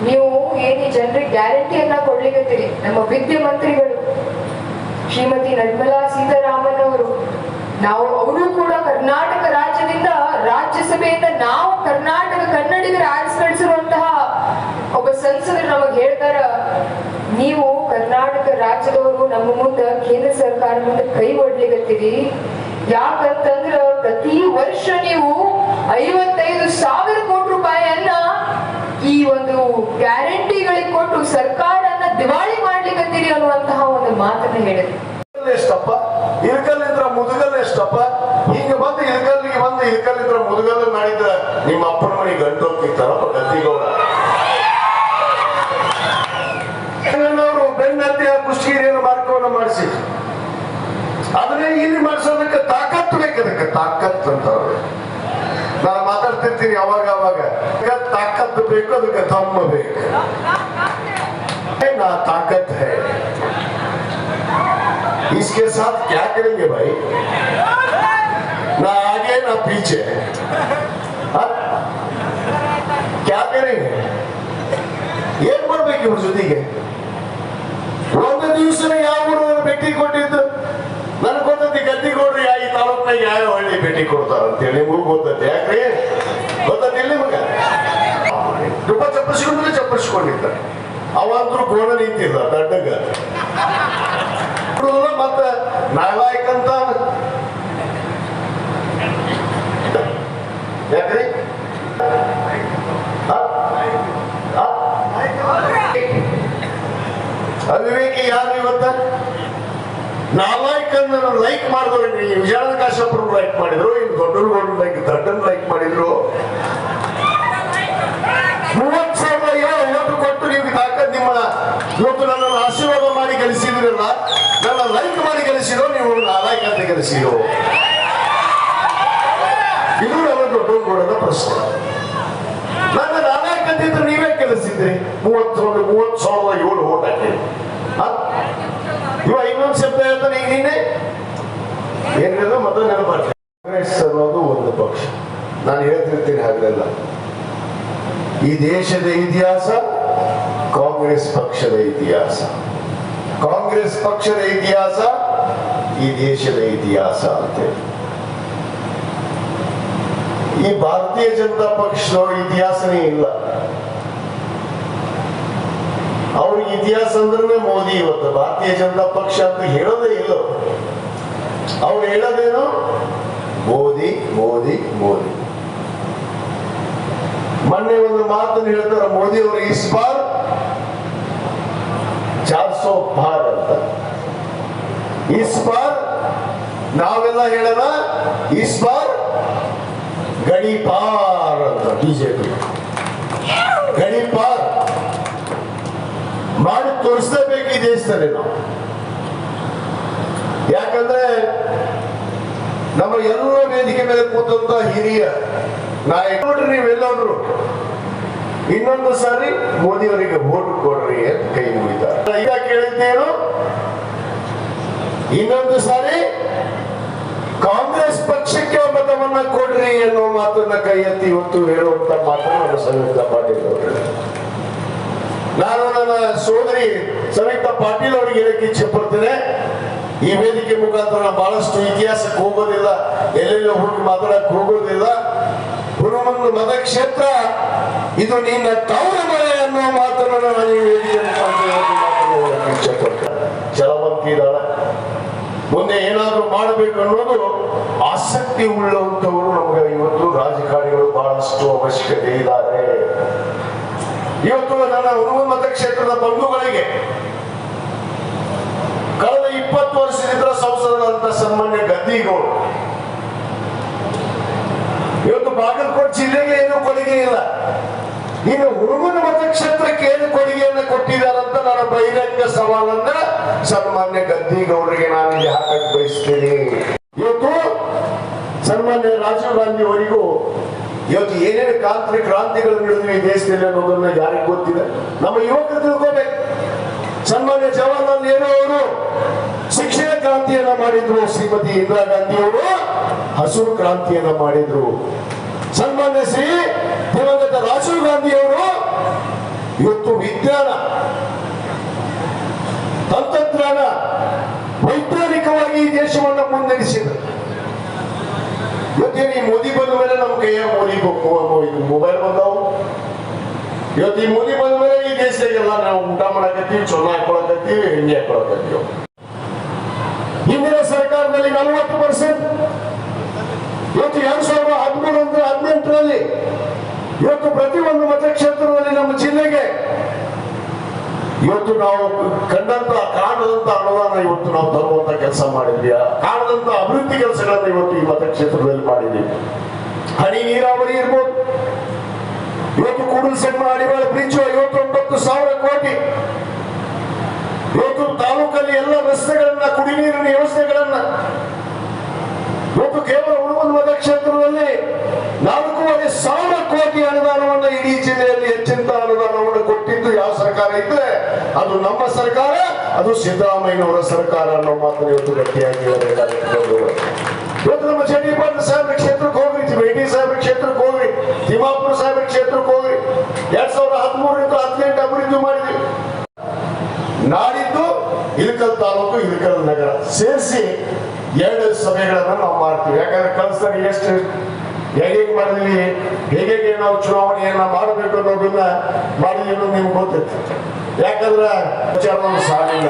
S9: ನೀವು ಏನಿ ಜನರಿಗೆ ಗ್ಯಾರಂಟಿಯನ್ನ ಕೊಡ್ಲಿಕ್ಕತ್ತೀರಿ. ನಮ್ಮ ವಿದ್ಯಾಮಂತ್ರಿಗಳು ಶ್ರೀಮತಿ ನಿರ್ಮಲಾ ಸೀತಾರಾಮನ್ ಅವರು, ನಾವು ಅವರು ಕೂಡ ಕರ್ನಾಟಕ ರಾಜ್ಯದಿಂದ ರಾಜ್ಯಸಭೆಯಿಂದ ನಾವು ಕನ್ನಡಿಗರ ಆರಿಸಿರುವಂತಹ ಒಬ್ಬ ಸಂಸದರು ನಮಗೆ ಹೇಳ್ತಾರ, ನೀವು ಕರ್ನಾಟಕ ರಾಜ್ಯದವರು ನಮ್ಮ ಮುಂದೆ ಕೇಂದ್ರ ಸರ್ಕಾರ ಮುಂದೆ ಕೈ ಒಡ್ಲಿಕತ್ತೀರಿ. ಯಾಕಂತಂದ್ರ ಪ್ರತಿ ವರ್ಷ ನೀವು 55,000 ಕೋಟಿ ರೂಪಾಯಿಯನ್ನ ಈ ಒಂದು ಗ್ಯಾರಂಟಿಗಳಿಗೆ ಕೊಟ್ಟು ಸರ್ಕಾರನ ದಿವಾಳಿ ಮಾಡ್ಲಿಕತ್ತೀರಿ ಅನ್ನುವಂತಹ ಒಂದು ಮಾತನ್ನ ಹೇಳಿದ್ರು.
S5: ಎಷ್ಟಪ್ಪ ಇಳಕಲ್ಲಿದ್ರ ಮುದುಗಲ್ ಎಷ್ಟಪ್ಪ, ಹಿಂಗ ಬಂದು ಇಳಕಲ್ಲಿಗೆ ಬಂದು ಇಳಕಲ್ಲಿದ್ರ ಮುದುಗಲ್ ಮಾಡಿದ್ರ ನಿಮ್ಮ ಅಪ್ಪನ ಮನೆ ಗಂಟು ಹೋಗ್ತಿರ್ತಾರಪ್ಪ ಗದ್ದಿಗೌಡ. ಅವರು ಬೆನ್ನತ್ತಿ ಕುಷ್ಟಿಗಿರಿಯನ್ನು ಮಾರ್ಗವನ್ನು ಮಾಡಿಸಿ ಅದನ್ನೇ ಇಲ್ಲಿ ಮಾಡಿಸೋದಕ್ಕೆ ತಾಕತ್ತು ಬೇಕು. ಅದಕ್ಕೆ ತಾಕತ್ ಅಂತ ನಾನು ಮಾತಾಡ್ತಿರ್ತೀನಿ ಅವಾಗ ತಾಕತ್ತು ಬೇಕು, ಅದಕ್ಕೆ ತಮ್ಮ ಬೇಕು. ನಾ ತಾಕತ್ ಹೈ, इसके साथ क्या करेंगे भाई? ना आगे ना पीछे, क्या करेंगे? ಏನ್ ಮಾಡ್ಬೇಕು ಇವ್ರ ಜೊತೆಗೆ? ಒಂದು ದಿವಸನೇ ಯಾವ ಭೇಟಿ ಕೊಟ್ಟಿದ್ದು ನನಗೆ ಗೊತ್ತೈತಿ. ಗದ್ದಿಗೌಡ್ರಿ ಈ ತಾಲೂಕಿನಾಗ ಯಾವ ಹಳ್ಳಿ ಭೇಟಿ ಕೊಡ್ತಾರ ಅಂತೇಳಿ ನಿಮಗೂ ಗೊತ್ತೈತಿ. ಯಾಕ್ರಿ ಗೊತ್ತಿಲ್ಲ ನಿಮಗ? ರೂಪ ಚಪ್ಪರಿಸ್ಕೊಂಡಿದ್ದ ಅವಂತರೂ ಗೋಣ ನಿಂತಿಲ್ಲ ದಡ್ಡಗ ಮತ್ತ ನಾಲಾಯಕಂತ. ಯಾಕ್ರಿ ಅವಿವೇಕಿ ಲೈಕ್ ಮಾಡಿದವ್ರಿಗೆ ವಿಜಯಾನಂದ ಕಾಶ್ಯಪರು ಲೈಕ್ ಮಾಡಿದ್ರು, ಇನ್ನು ದೊಡ್ಡ ಲೈಕ್ ಮಾಡಿದ್ರು. 30,000 ಓಟು ಕೊಟ್ಟು ನೀವು ತಾಕತ್ ನಿಮ್ಮ ಇವತ್ತು ನನ್ನನ್ನು ಆಶೀರ್ವಾದ ಮಾಡಿ ಗೆಲ್ಲಿಸಿದ್ರಲ್ಲ, ನನ್ನ ಲೈಕ್ ಮಾಡಿ ಗೆಲ್ಲಿಸಿರೋ, ನೀವು ನಾಲಾಯಕತೆ ಗೆಲ್ಲಿಸಿರೋ. ಇದು ನಮ್ಮ ದೊಡ್ಡ ಪ್ರಶ್ನೆ. ನನ್ನ ನಾಲಾಯಕತೆ ಇದ್ರೆ ನೀವೇ ಗೆಲ್ಲಿಸಿದ್ರಿ. 30,700 ಓಟ್ ಹಾಕಿ ಇವ ಇನ್ನೊಂದು ಶಬ್ದ ಹೇಳ್ತಾನೆ. ಈಗ ನೀನೆ ಏನಿಲ್ಲ ಮತ್ತೆ ನೆನಪಾಗ್ತದೆ. ಕಾಂಗ್ರೆಸ್ ಅನ್ನೋದು ಒಂದು ಪಕ್ಷ. ನಾನು ಹೇಳ್ತಿರ್ತೀನಿ ಹಾಗೆಲ್ಲ. ಈ ದೇಶದ ಇತಿಹಾಸ ಕಾಂಗ್ರೆಸ್ ಪಕ್ಷದ ಇತಿಹಾಸ, ಕಾಂಗ್ರೆಸ್ ಪಕ್ಷದ ಇತಿಹಾಸ ಈ ದೇಶದ ಇತಿಹಾಸ ಅಂತೇಳಿ. ಈ ಭಾರತೀಯ ಜನತಾ ಪಕ್ಷದವ್ರ ಇತಿಹಾಸನೇ ಇಲ್ಲ. ಅವ್ರಿಗೆ ಇತಿಹಾಸ ಅಂದ್ರೆ ಮೋದಿ. ಇವತ್ತು ಭಾರತೀಯ ಜನತಾ ಪಕ್ಷ ಅಂತ ಹೇಳೋದೇ ಇಲ್ಲ. ಅವ್ರು ಹೇಳೋದೇನು? ಮೋದಿ ಮೋದಿ ಮೋದಿ. ಮೊನ್ನೆ ಒಂದು ಮಾತನ್ನು ಹೇಳ್ತಾರೆ ಮೋದಿ ಅವರು, ಇಸ್ ಬಾರ್ 400 ಪಾರ್ ಅಂತ. ಇಸ್ ಬಾರ್ ನಾವೆಲ್ಲ ಹೇಳೋಣ, ಇಸ್ ಬಾರ್ ಗಡಿ ಪಾರ್ ಅಂತ. ಬಿಜೆಪಿ ಗಡಿ ಪಾರ್ ಮಾಡಿ ತೋರಿಸಲೇಬೇಕು ಈ ದೇಶದಲ್ಲಿ ನಾವು. ಯಾಕಂದ್ರೆ ನಮ್ಮ ಎಲ್ಲ ವೇದಿಕೆ ಮೇಲೆ ಕೂತಂತ ಹಿರಿಯ ನಾಯಕ ನೋಡ್ರಿ, ನೀವೆಲ್ಲರೂ ಇನ್ನೊಂದು ಸಾರಿ ಮೋದಿ ಅವರಿಗೆ ವೋಟ್ ಕೊಡ್ರಿ ಅಂತ ಕೈ ಮುಗಿತಾರೆ. ಈಗ ಕೇಳಿದ್ದೇನು, ಇನ್ನೊಂದು ಸಾರಿ ಕಾಂಗ್ರೆಸ್ ಪಕ್ಷಕ್ಕೆ ಮತವನ್ನ ಕೊಡ್ರಿ ಅನ್ನೋ ಮಾತನ್ನ ಕೈ ಎತ್ತಿ ಇವತ್ತು ಹೇಳುವಂತ ಮಾತನ್ನು ನಮ್ಮ ಸಂಯುಕ್ತ ಪಾಟೀಲ್ ಅವರು. ನಾನು ನನ್ನ ಸೋದರಿ ಸಂಯುಕ್ತ ಪಾಟೀಲ್ ಅವರಿಗೆ ಹೇಳಕ್ಕೆ ಇಚ್ಛೆ ಪಡ್ತೇನೆ. ಈ ವೇದಿಕೆ ಮುಖಾಂತರ ಬಹಳಷ್ಟು ಇತಿಹಾಸಕ್ಕೆ ಹೋಗೋದಿಲ್ಲ, ಎಲ್ಲೆಲ್ಲ ಹುಡುಗಿ ಮಾತಾಡಕ್ಕೆ ಹೋಗೋದಿಲ್ಲ. ಹುಡುಗನ ಮತಕ್ಷೇತ್ರ ಇದು ನಿನ್ನ ತವರ ಮನೆ ಅನ್ನೋ ಮಾತನ್ನು ನಾನು ಈ ವೇದಿಕೆ ಮುಖಾಂತರ ಇಚ್ಛೆ ಪಡ್ತೇನೆ. ಛಲವಂತಿ ಇದ್ದಾಳ, ಮುಂದೆ ಏನಾದ್ರೂ ಮಾಡಬೇಕು ಅನ್ನೋದು ಆಸಕ್ತಿ ಉಳ್ಳಂತವರು ನಮಗೆ ಇವತ್ತು ರಾಜಕಾರಣಿಗಳು ಬಹಳಷ್ಟು ಅವಶ್ಯಕತೆ ಇದ್ದಾರೆ. ಇವತ್ತು ನನ್ನ ಹುಡುಗ ಮತಕ್ಷೇತ್ರದ ಬಂಧುಗಳಿಗೆ ಕಳೆದ 20 ವರ್ಷದಿಂದ ಸಂಸದರಂತ ಸನ್ಮಾನ್ಯ ಗದ್ದಿಗೌಡರು ಇವತ್ತು ಬಾಗಲಕೋಟೆ ಜಿಲ್ಲೆಗೆ ಏನು ಕೊಡುಗೆ ಇಲ್ಲ. ಇನ್ನು ಹುಡುಗನ ಮತಕ್ಷೇತ್ರಕ್ಕೆ ಏನು ಕೊಡುಗೆಯನ್ನು ಕೊಟ್ಟಿದ್ದಾರಂತ ನಾನು ಬಹಿರಂಗ ಸವಾಲನ್ನ ಸನ್ಮಾನ್ಯ ಗದ್ದಿಗೌಡರಿಗೆ ನಾನು ಇಲ್ಲಿ ಹಾಕಕ್ಕೆ ಬಯಸ್ತೇನೆ. ಇವತ್ತು ಸನ್ಮಾನ್ಯ ರಾಜೀವ್ ಗಾಂಧಿ ಅವರಿಗೂ ಇವತ್ತು ಏನೇನು ಕ್ರಾಂತಿಗಳು ನಡೆದಿವೆ ಈ ದೇಶದಲ್ಲಿ ಅನ್ನೋದನ್ನ ಯಾರಿಗೆ ಗೊತ್ತಿದೆ? ನಮ್ಮ ಯುವಕರು ತಿಳ್ಕೋಬೇಕು. ಸನ್ಮಾನ್ಯ ಜವಾಹರ್ಲಾಲ್ ನೆಹರು ಅವರು ಶಿಕ್ಷಣ ಕ್ರಾಂತಿಯನ್ನ ಮಾಡಿದ್ರು, ಶ್ರೀಮತಿ ಇಂದಿರಾ ಗಾಂಧಿ ಅವರು ಹಸಿರು ಕ್ರಾಂತಿಯನ್ನ ಮಾಡಿದ್ರು, ಸನ್ಮಾನ್ಯ ಶ್ರೀ ದಿವಂಗತ ರಾಜೀವ್ ಗಾಂಧಿ ಅವರು ಇವತ್ತು ವಿಜ್ಞಾನ, ತಂತ್ರಜ್ಞಾನ, ವೈಜ್ಞಾನಿಕವಾಗಿ ಈ ದೇಶವನ್ನು ಮುನ್ನಡೆಸಿದರು. ಇವತ್ತೇನು ಈ ಮೋದಿ ಬಂದ ಮೇಲೆ ನಮ್ಮ ಕೈಯ ಮೊಬೈಲ್ ಬಂದವು. ಇವತ್ತು ಈ ಮೋದಿ ಬಂದ ಮೇಲೆ ಈ ದೇಶದಾಗೆಲ್ಲ ನಾವು ಊಟ ಮಾಡಕತ್ತೀವಿ, ಚೊನ್ನ ಹಾಕೊಳಕತ್ತೀವಿ, ಎಣ್ಣೆ ಹಾಕೊಳಕತ್ತೀವಿ. ಹಿಂದಿನ ಸರ್ಕಾರದಲ್ಲಿ 40%, ಇವತ್ತು 2013-18ರಲ್ಲಿ ಇವತ್ತು ಪ್ರತಿಯೊಂದು ಮತಕ್ಷೇತ್ರದಲ್ಲಿ ನಮ್ಮ ಜಿಲ್ಲೆಗೆ ಇವತ್ತು ನಾವು ಕಂಡಂತ ಕಾಣದಂತ ಅನುದಾನ ಇವತ್ತು ನಾವು ತರುವಂತ ಕೆಲಸ ಮಾಡಿದ್ವಿ. ಕಾಣದಂತ ಅಭಿವೃದ್ಧಿ ಕೆಲಸಗಳನ್ನ ಇವತ್ತು ಈ ಮತಕ್ಷೇತ್ರದಲ್ಲಿ ಮಾಡಿದ್ವಿ. ಹನಿ ನೀರಾವರಿ ಇರ್ಬೋದು, ಇವತ್ತು ಕೂಡಲ ಸಂಗಮ ಅಡಿವಾಳ ಬ್ರಿಡ್ಜ್ 59,000 ಕೋಟಿ, ಇವತ್ತು ತಾಲೂಕಲ್ಲಿ ಎಲ್ಲ ರಸ್ತೆಗಳನ್ನ, ಕುಡಿ ನೀರಿನ ವ್ಯವಸ್ಥೆಗಳನ್ನ ಇವತ್ತು ಕೇವಲ ಹುಡುಗನ ಮತಕ್ಷೇತ್ರದಲ್ಲಿ 4,500 ಕೋಟಿ ಅನುದಾನವನ್ನ ಇಡೀ ಜಿಲ್ಲೆಯಲ್ಲಿ ಹೆಚ್ಚಿನ ಅನುದಾನವನ್ನು ಕೊಟ್ಟಿದ್ದು ಯಾವ ಸರ್ಕಾರ ಇದ್ರೆ ಅದು ನಮ್ಮ ಸರ್ಕಾರ, ಅದು ಸಿದ್ದರಾಮಯ್ಯನವರ ಸರ್ಕಾರ ಅನ್ನೋ ಮಾತನ್ನು ಇವತ್ತು ಗಟ್ಟಿಯಾಗಿ ಇವತ್ತು ನಮ್ಮ ಜಡಿ ಪಾಟೀಲ್ ಸಾಹೇಬ್ರ ಕ್ಷೇತ್ರಕ್ಕೆ ಹೋಗ್ರಿ, ಬೇಟಿ ಸಾಹೇಬ್ರ ಕ್ಷೇತ್ರಕ್ಕೆ ಹೋಗ್ರಿ, ತಿಮ್ಮಾಪುರ ಸಾಹೇಬ್ರ ಕ್ಷೇತ್ರಕ್ಕೆ ಹೋಗ್ರಿ. 2013-18 ಅಭಿವೃದ್ಧಿ ಮಾಡಿದ್ವಿ. ನಾಡಿದ್ದು ಇಳಕಲ್ ತಾಲೂಕು, ಇಳಕಲ್ ನಗರ ಸೇರಿಸಿ 2 ಸಭೆಗಳನ್ನ ನಾವು ಮಾಡ್ತೀವಿ. ಯಾಕಂದ್ರೆ ಕಳಿಸ್ತಾರೆ ಎಷ್ಟು ಹೇಗೆ ಮಾಡಿದ್ವಿ, ಹೇಗೆ ನಾವು ಚುನಾವಣೆಯನ್ನ ಮಾಡಬೇಕು ಅನ್ನೋದನ್ನ ಮಾಡಿದ್ವಿ ಅನ್ನೋದು ನಿಮ್ಗೆ ಗೊತ್ತೈತಿ. ಯಾಕಂದ್ರೆ ವಿಚಾರವನ್ನು ಸಾಲಿಲ್ಲ.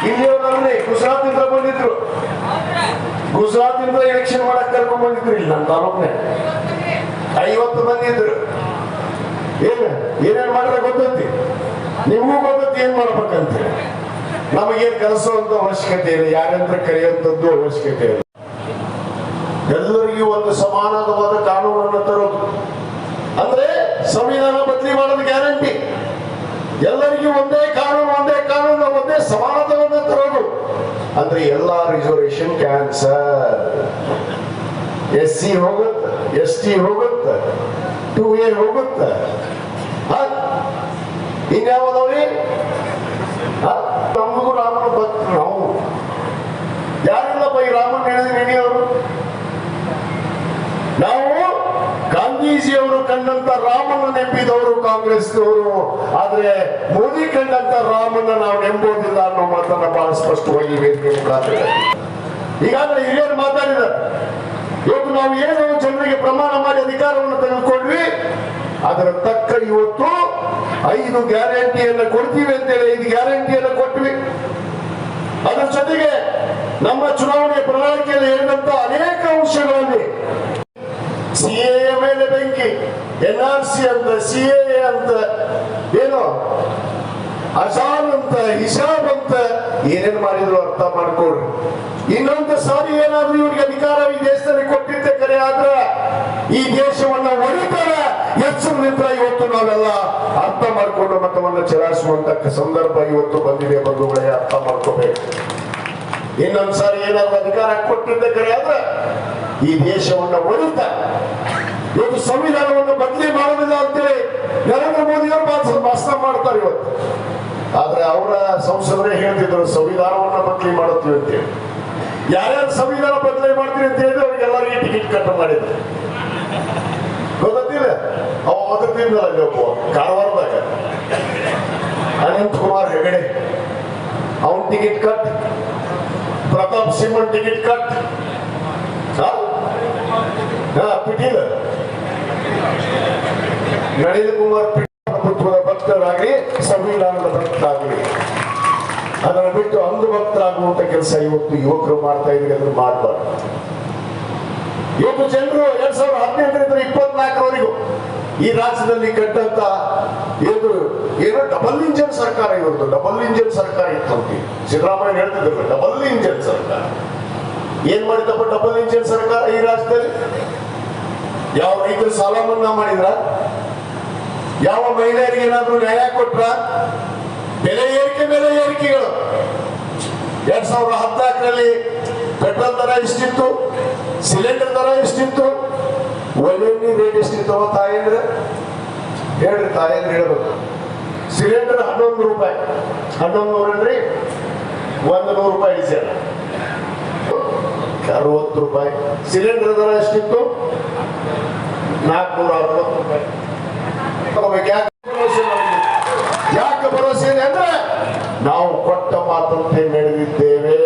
S5: ಇಲ್ಲಿ ಗುಜರಾತಿಂದ ಬಂದಿದ್ರು, ಗುಜರಾತಿಂದ ಎಲೆಕ್ಷನ್ ಮಾಡಕ್ ಕರ್ಕೊಂಡ್ ಬಂದಿದ್ರು. ಇಲ್ಲಿ ನಮ್ಮ ತಾಲೂಕ್ನೆ 50 ಮಂದಿ ಇದ್ರು. ಏನೇನ್ ಮಾಡಿದ್ರೆ ಗೊತ್ತೈತಿ, ನಿಮಗೂ ಗೊತ್ತೈತಿ ಏನ್ ಮಾಡ್ಬೇಕಂತ. ನಮಗೇನು ಕಲಿಸುವಂತ ಅವಶ್ಯಕತೆ ಇಲ್ಲ, ಯಾರಂತ ಕರೆಯುವಂಥದ್ದು ಅವಶ್ಯಕತೆ ಇಲ್ಲ. ಎಲ್ಲರಿಗೂ ಒಂದು ಸಮಾನವಾದ ಕಾನೂನನ್ನು ತರೋದು ಅಂದ್ರೆ ಸಂವಿಧಾನ ಬದಲಿ ಮಾಡೋದು ಗ್ಯಾರಂಟಿ. ಎಲ್ಲರಿಗೂ ಒಂದೇ ಕಾನೂನು ಒಂದೇ ಸಮಾನತೆಯನ್ನು ತರೋದು ಅಂದ್ರೆ ಎಲ್ಲ ರಿಸರ್ವೇಶನ್ ಕ್ಯಾನ್ಸರ್. SC ಹೋಗುತ್ತೆ, ST ಹೋಗುತ್ತೆ, 2A ಹೋಗುತ್ತೆ. ಇನ್ಯಾವುದವ್ರಿ ನಮಗೂ ರಾಮನ ಭಕ್ತ ನಾವು ಯಾರಿಲ್ಲಪ್ಪ ಈ ರಾಮನ್ ನೆನೆಯವರು. ನಾವು ಗಾಂಧೀಜಿಯವರು ಕಂಡಂತ ರಾಮನ ನೆಂಬಿದವರು ಕಾಂಗ್ರೆಸ್ನವರು, ಆದ್ರೆ ಮೋದಿ ಕಂಡಂತ ರಾಮನ ನಾವು ನೆಂಬೋದಿಲ್ಲ ಅನ್ನೋ ಮಾತನ್ನ ಬಹಳ ಸ್ಪಷ್ಟವಾಗಿ ವೇದಿಕೆ ಮುಖಾಂತರ ಈಗಾಗಲೇ ಹಿರಿಯರು ಮಾತಾಡಿದ್ದಾರೆ. ಇವತ್ತು ನಾವು ಏನು ಜನರಿಗೆ ಪ್ರಮಾಣ ಮಾಡಿ ಅಧಿಕಾರವನ್ನು ತೆಗೆದುಕೊಂಡ್ವಿ, ಅದರ ತಕ್ಕ ಇವತ್ತು 5 ಗ್ಯಾರಂಟಿಯನ್ನು ಕೊಡ್ತೀವಿ ಅಂತೇಳಿ 5 ಗ್ಯಾರಂಟಿಯನ್ನು ಕೊಟ್ವಿ. ಅದರ ಜೊತೆಗೆ ನಮ್ಮ ಚುನಾವಣೆ ಪ್ರಣಾಳಿಕೆಯಲ್ಲಿ ಹೇಳಿದಂತ ಅನೇಕ ಅಂಶಗಳಲ್ಲಿ CAA ಮೇಲೆ ಬೆಂಕಿ, NRC ಅಂತ, CAA ಅಂತ, ಏನು ಅಜಾನ್ ಅಂತ, ಹಿಸಾಬ್ ಅಂತ ಏನೇನು ಮಾಡಿದ್ರು ಅರ್ಥ ಮಾಡ್ಕೊಡ್ರಿ. ಇನ್ನೊಂದು ಸಾರಿ ಏನಾದ್ರೂ ಇವ್ರಿಗೆ ಅಧಿಕಾರ ಈ ದೇಶದಲ್ಲಿ ಕೊಟ್ಟಿದ್ದೆ ಕರೆ ಆದ್ರ ಈ ದೇಶವನ್ನ ಒಡಿತರ ಎಚ್ಚರದಿಂದ ಇವತ್ತು ನಾವೆಲ್ಲ ಅರ್ಥ ಮಾಡ್ಕೊಂಡು ಮತವನ್ನ ಚಲಾಯಿಸುವಂತ ಸಂದರ್ಭ ಇವತ್ತು ಬಂದಿದೆ. ಬಂಧುಗಳೇ, ಅರ್ಥ ಮಾಡ್ಕೋಬೇಕು. ಇನ್ನೊಂದ್ಸಾರಿ ಏನಾದ್ರು ಅಧಿಕಾರ ಕೊಟ್ಟಿದ್ದೆ ಕರೆ ಆದ್ರ ಈ ದೇಶವನ್ನ ಒಡಿತ ಇವತ್ತು ಸಂವಿಧಾನವನ್ನು ಬದಲಿ ಮಾಡೋದಿಲ್ಲ ಅಂತೇಳಿ ನರೇಂದ್ರ ಮೋದಿ ಅವರು ಭಾಷಣ ಮಾಡ್ತಾರೆ ಇವತ್ತು. ಆದ್ರೆ ಅವರ ಸಂಸದರೇ ಹೇಳ್ತಿದ್ರು ಸಂವಿಧಾನವನ್ನ ಬದಲಿ ಮಾಡುತ್ತೀವಿ ಅಂತೇಳಿ. ಯಾರ್ಯಾರು ಸಂವಿಧಾನ ಬದಲಿ ಮಾಡ್ತೀವಿ ಅಂತ ಹೇಳಿದ್ರೆ ಅವ್ರಿಗೆಲ್ಲರಿಗೆ ಟಿಕೆಟ್ ಕಟ್ ಮಾಡಿದ್ರು. ಗೊತ್ತಿಲ್ಲ ಅವ ಒದರ್ತಿದ್ದಲ್ಲ ಅಲ್ಲಿ ಒಬ್ಬ ಕಾರವಾರದಾಗ ಅನಂತ್ ಕುಮಾರ್ ಹೆಗಡೆ, ಅವನ್ ಟಿಕೆಟ್ ಕಟ್, ಪ್ರತಾಪ್ ಸಿಂಹನ್ ಟಿಕೆಟ್ ಕಟ್, ಪಿಟೀಲ್ ನಳಿನ್ ಕುಮಾರ್ ಪ್ರಭುತ್ವದ ಭಕ್ತರಾಗಲಿ ಸಂವಿಧಾನದ ಭಕ್ತರಾಗಲಿ ಅದನ್ನು ಬಿಟ್ಟು ಅಂಧ ಭಕ್ತರಾಗುವಂತ ಕೆಲಸ ಇವತ್ತು ಯುವಕರು ಮಾಡ್ತಾ ಇದ್ರೆ ಅದನ್ನು ಮಾಡಬಾರ್ದು. ಇವತ್ತು ಜನರು 2018ರಿಂದ 24ರವರೆಗೂ ಈ ರಾಜ್ಯದಲ್ಲಿ ಕಟ್ಟಂತ ಏನು ಡಬಲ್ ಇಂಜಿನ್ ಸರ್ಕಾರ ಇವತ್ತು ಡಬಲ್ ಇಂಜಿನ್ ಸರ್ಕಾರ ಇತ್ತು. ಸಿದ್ದರಾಮಯ್ಯ ಹೇಳ್ತಿದ್ರು ಡಬಲ್ ಇಂಜಿನ್ ಸರ್ಕಾರ. ಏನ್ ಮಾಡಿದಪ್ಪ ಡಬಲ್ ಇಂಜಿನ್ ಸರ್ಕಾರ ಈ ರಾಜ್ಯದಲ್ಲಿ? ಯಾವ ರೈತರು ಸಾಲ ಮನ್ನಾ ಮಾಡಿದ್ರ? ಯಾವ ಮಹಿಳೆಯರಿಗೆ ಏನಾದ್ರೂ ನ್ಯಾಯ ಕೊಟ್ರ? ಬೆಲೆ ಏರಿಕೆಗಳು 2014ರಲ್ಲಿ ಪೆಟ್ರೋಲ್ ದರ ಎಷ್ಟಿತ್ತು, ಸಿಲಿಂಡರ್ ದರ ಎಷ್ಟಿತ್ತು, ಒಳ್ಳೆ ರೇಟ್ ಎಷ್ಟಿತ್ತು ತಾಯಂದ್ರೆ ಹೇಳ್ರಿ, ತಾಯಂದ್ರೆ ಹೇಳ್ಬೇಕು. ಸಿಲಿಂಡರ್ 11 ರೂಪಾಯಿ, 11 ಅಂದ್ರೆ 100 ರೂಪಾಯಿ ಡೀಸೆಲ್ 60 ರೂಪಾಯಿ. ಸಿಲಿಂಡರ್ ದರ ಎಷ್ಟಿತ್ತು? 460 ರೂಪಾಯಿ. ಯಾಕೆ ಭರವಸೆ ಇದೆ ಅಂದ್ರೆ ನಾವು ಕೊಟ್ಟ ಮಾತಂತೆ ನಡೆದಿದ್ದೇವೆ.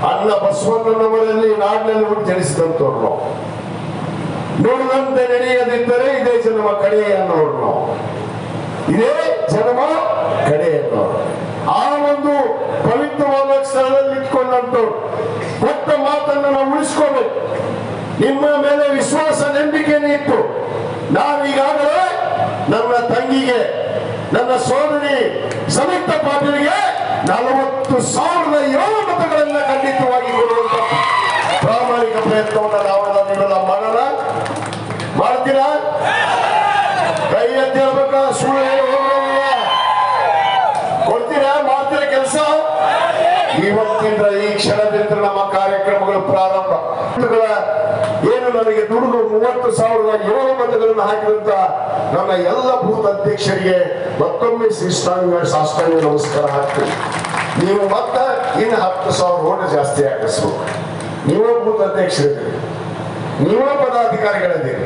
S5: ಅನ್ನ ಬಸವಣ್ಣನವರಲ್ಲಿ ನಾಡಿನಲ್ಲಿ ಹುಟ್ಟಿ ಜನಿಸಿದಂತವ್ರು ನಾವು. ನುಡಿದಂತೆ ನಡೆಯದಿದ್ದರೆ ಇದೇ ಜನ್ಮ ಕಡೆ ಅನ್ನೋರು ನಾವು. ಇದೇ ಜನ್ಮ ಕಡೆ ಅನ್ನೋರು. ಆ ಒಂದು ಪವಿತ್ರವಾದ ಸ್ಥಳದಲ್ಲಿ ಇಟ್ಕೊಂಡಂತವ್ರು ಕೊಟ್ಟ ಮಾತನ್ನು ನಾವು ಉಳಿಸ್ಕೋಬೇಕು. ನಿಮ್ಮ ಮೇಲೆ ವಿಶ್ವಾಸ ನಂಬಿಕೆನೇ ಇತ್ತು. ನಾವು ಈಗಾಗಲೇ ನನ್ನ ತಂಗಿಗೆ, ನನ್ನ ಸೋದರಿ ಸಂಯುಕ್ತ ಪಾಟೀಲ್ಗೆ 40,007 ಮತಗಳನ್ನ ಖಂಡಿತವಾಗಿ ಕೊಡುವಂತ ಪ್ರಾಮಾಣಿಕ ಪ್ರಯತ್ನವನ್ನು ನಾವೆಲ್ಲ ನೀವೆಲ್ಲ ಮಾಡೋಣ. ಮಾಡ್ತೀರಾ? ಕೈ ಎತ್ತಿ ಹೇಳ್ಬೇಕ, ಸುಳ್ಳು ಕೊಡ್ತೀರಾ? ಮಾಡ್ತೀರಾ ಕೆಲಸ? ಇವತ್ತಿಂದ ಈ ಕ್ಷಣದಿಂದ ನಮ್ಮ ಕಾರ್ಯಕ್ರಮಗಳು ಪ್ರಾರಂಭ. ಏನು ನನಗೆ ದುಡಿದು 30,007 ಮತಗಳನ್ನು ಹಾಕಿದಂತ ನನ್ನ ಎಲ್ಲ ಬೂತ್ ಅಧ್ಯಕ್ಷರಿಗೆ ಮತ್ತೊಮ್ಮೆ ಸಾಷ್ಟಾಂಗ ನಮಸ್ಕಾರ ಹಾಕ್ತೀನಿ. ನೀವು ಮತ್ತೆ ಇನ್ನು 10,000 ಓಟ್ ಜಾಸ್ತಿ ಹಾಕಿಸ್ಬೇಕು. ನೀವೇ ಬೂತ್ ಅಧ್ಯಕ್ಷರಿದ್ದೀರಿ, ನೀವೇ ಪದಾಧಿಕಾರಿಗಳಿದ್ದೀರಿ.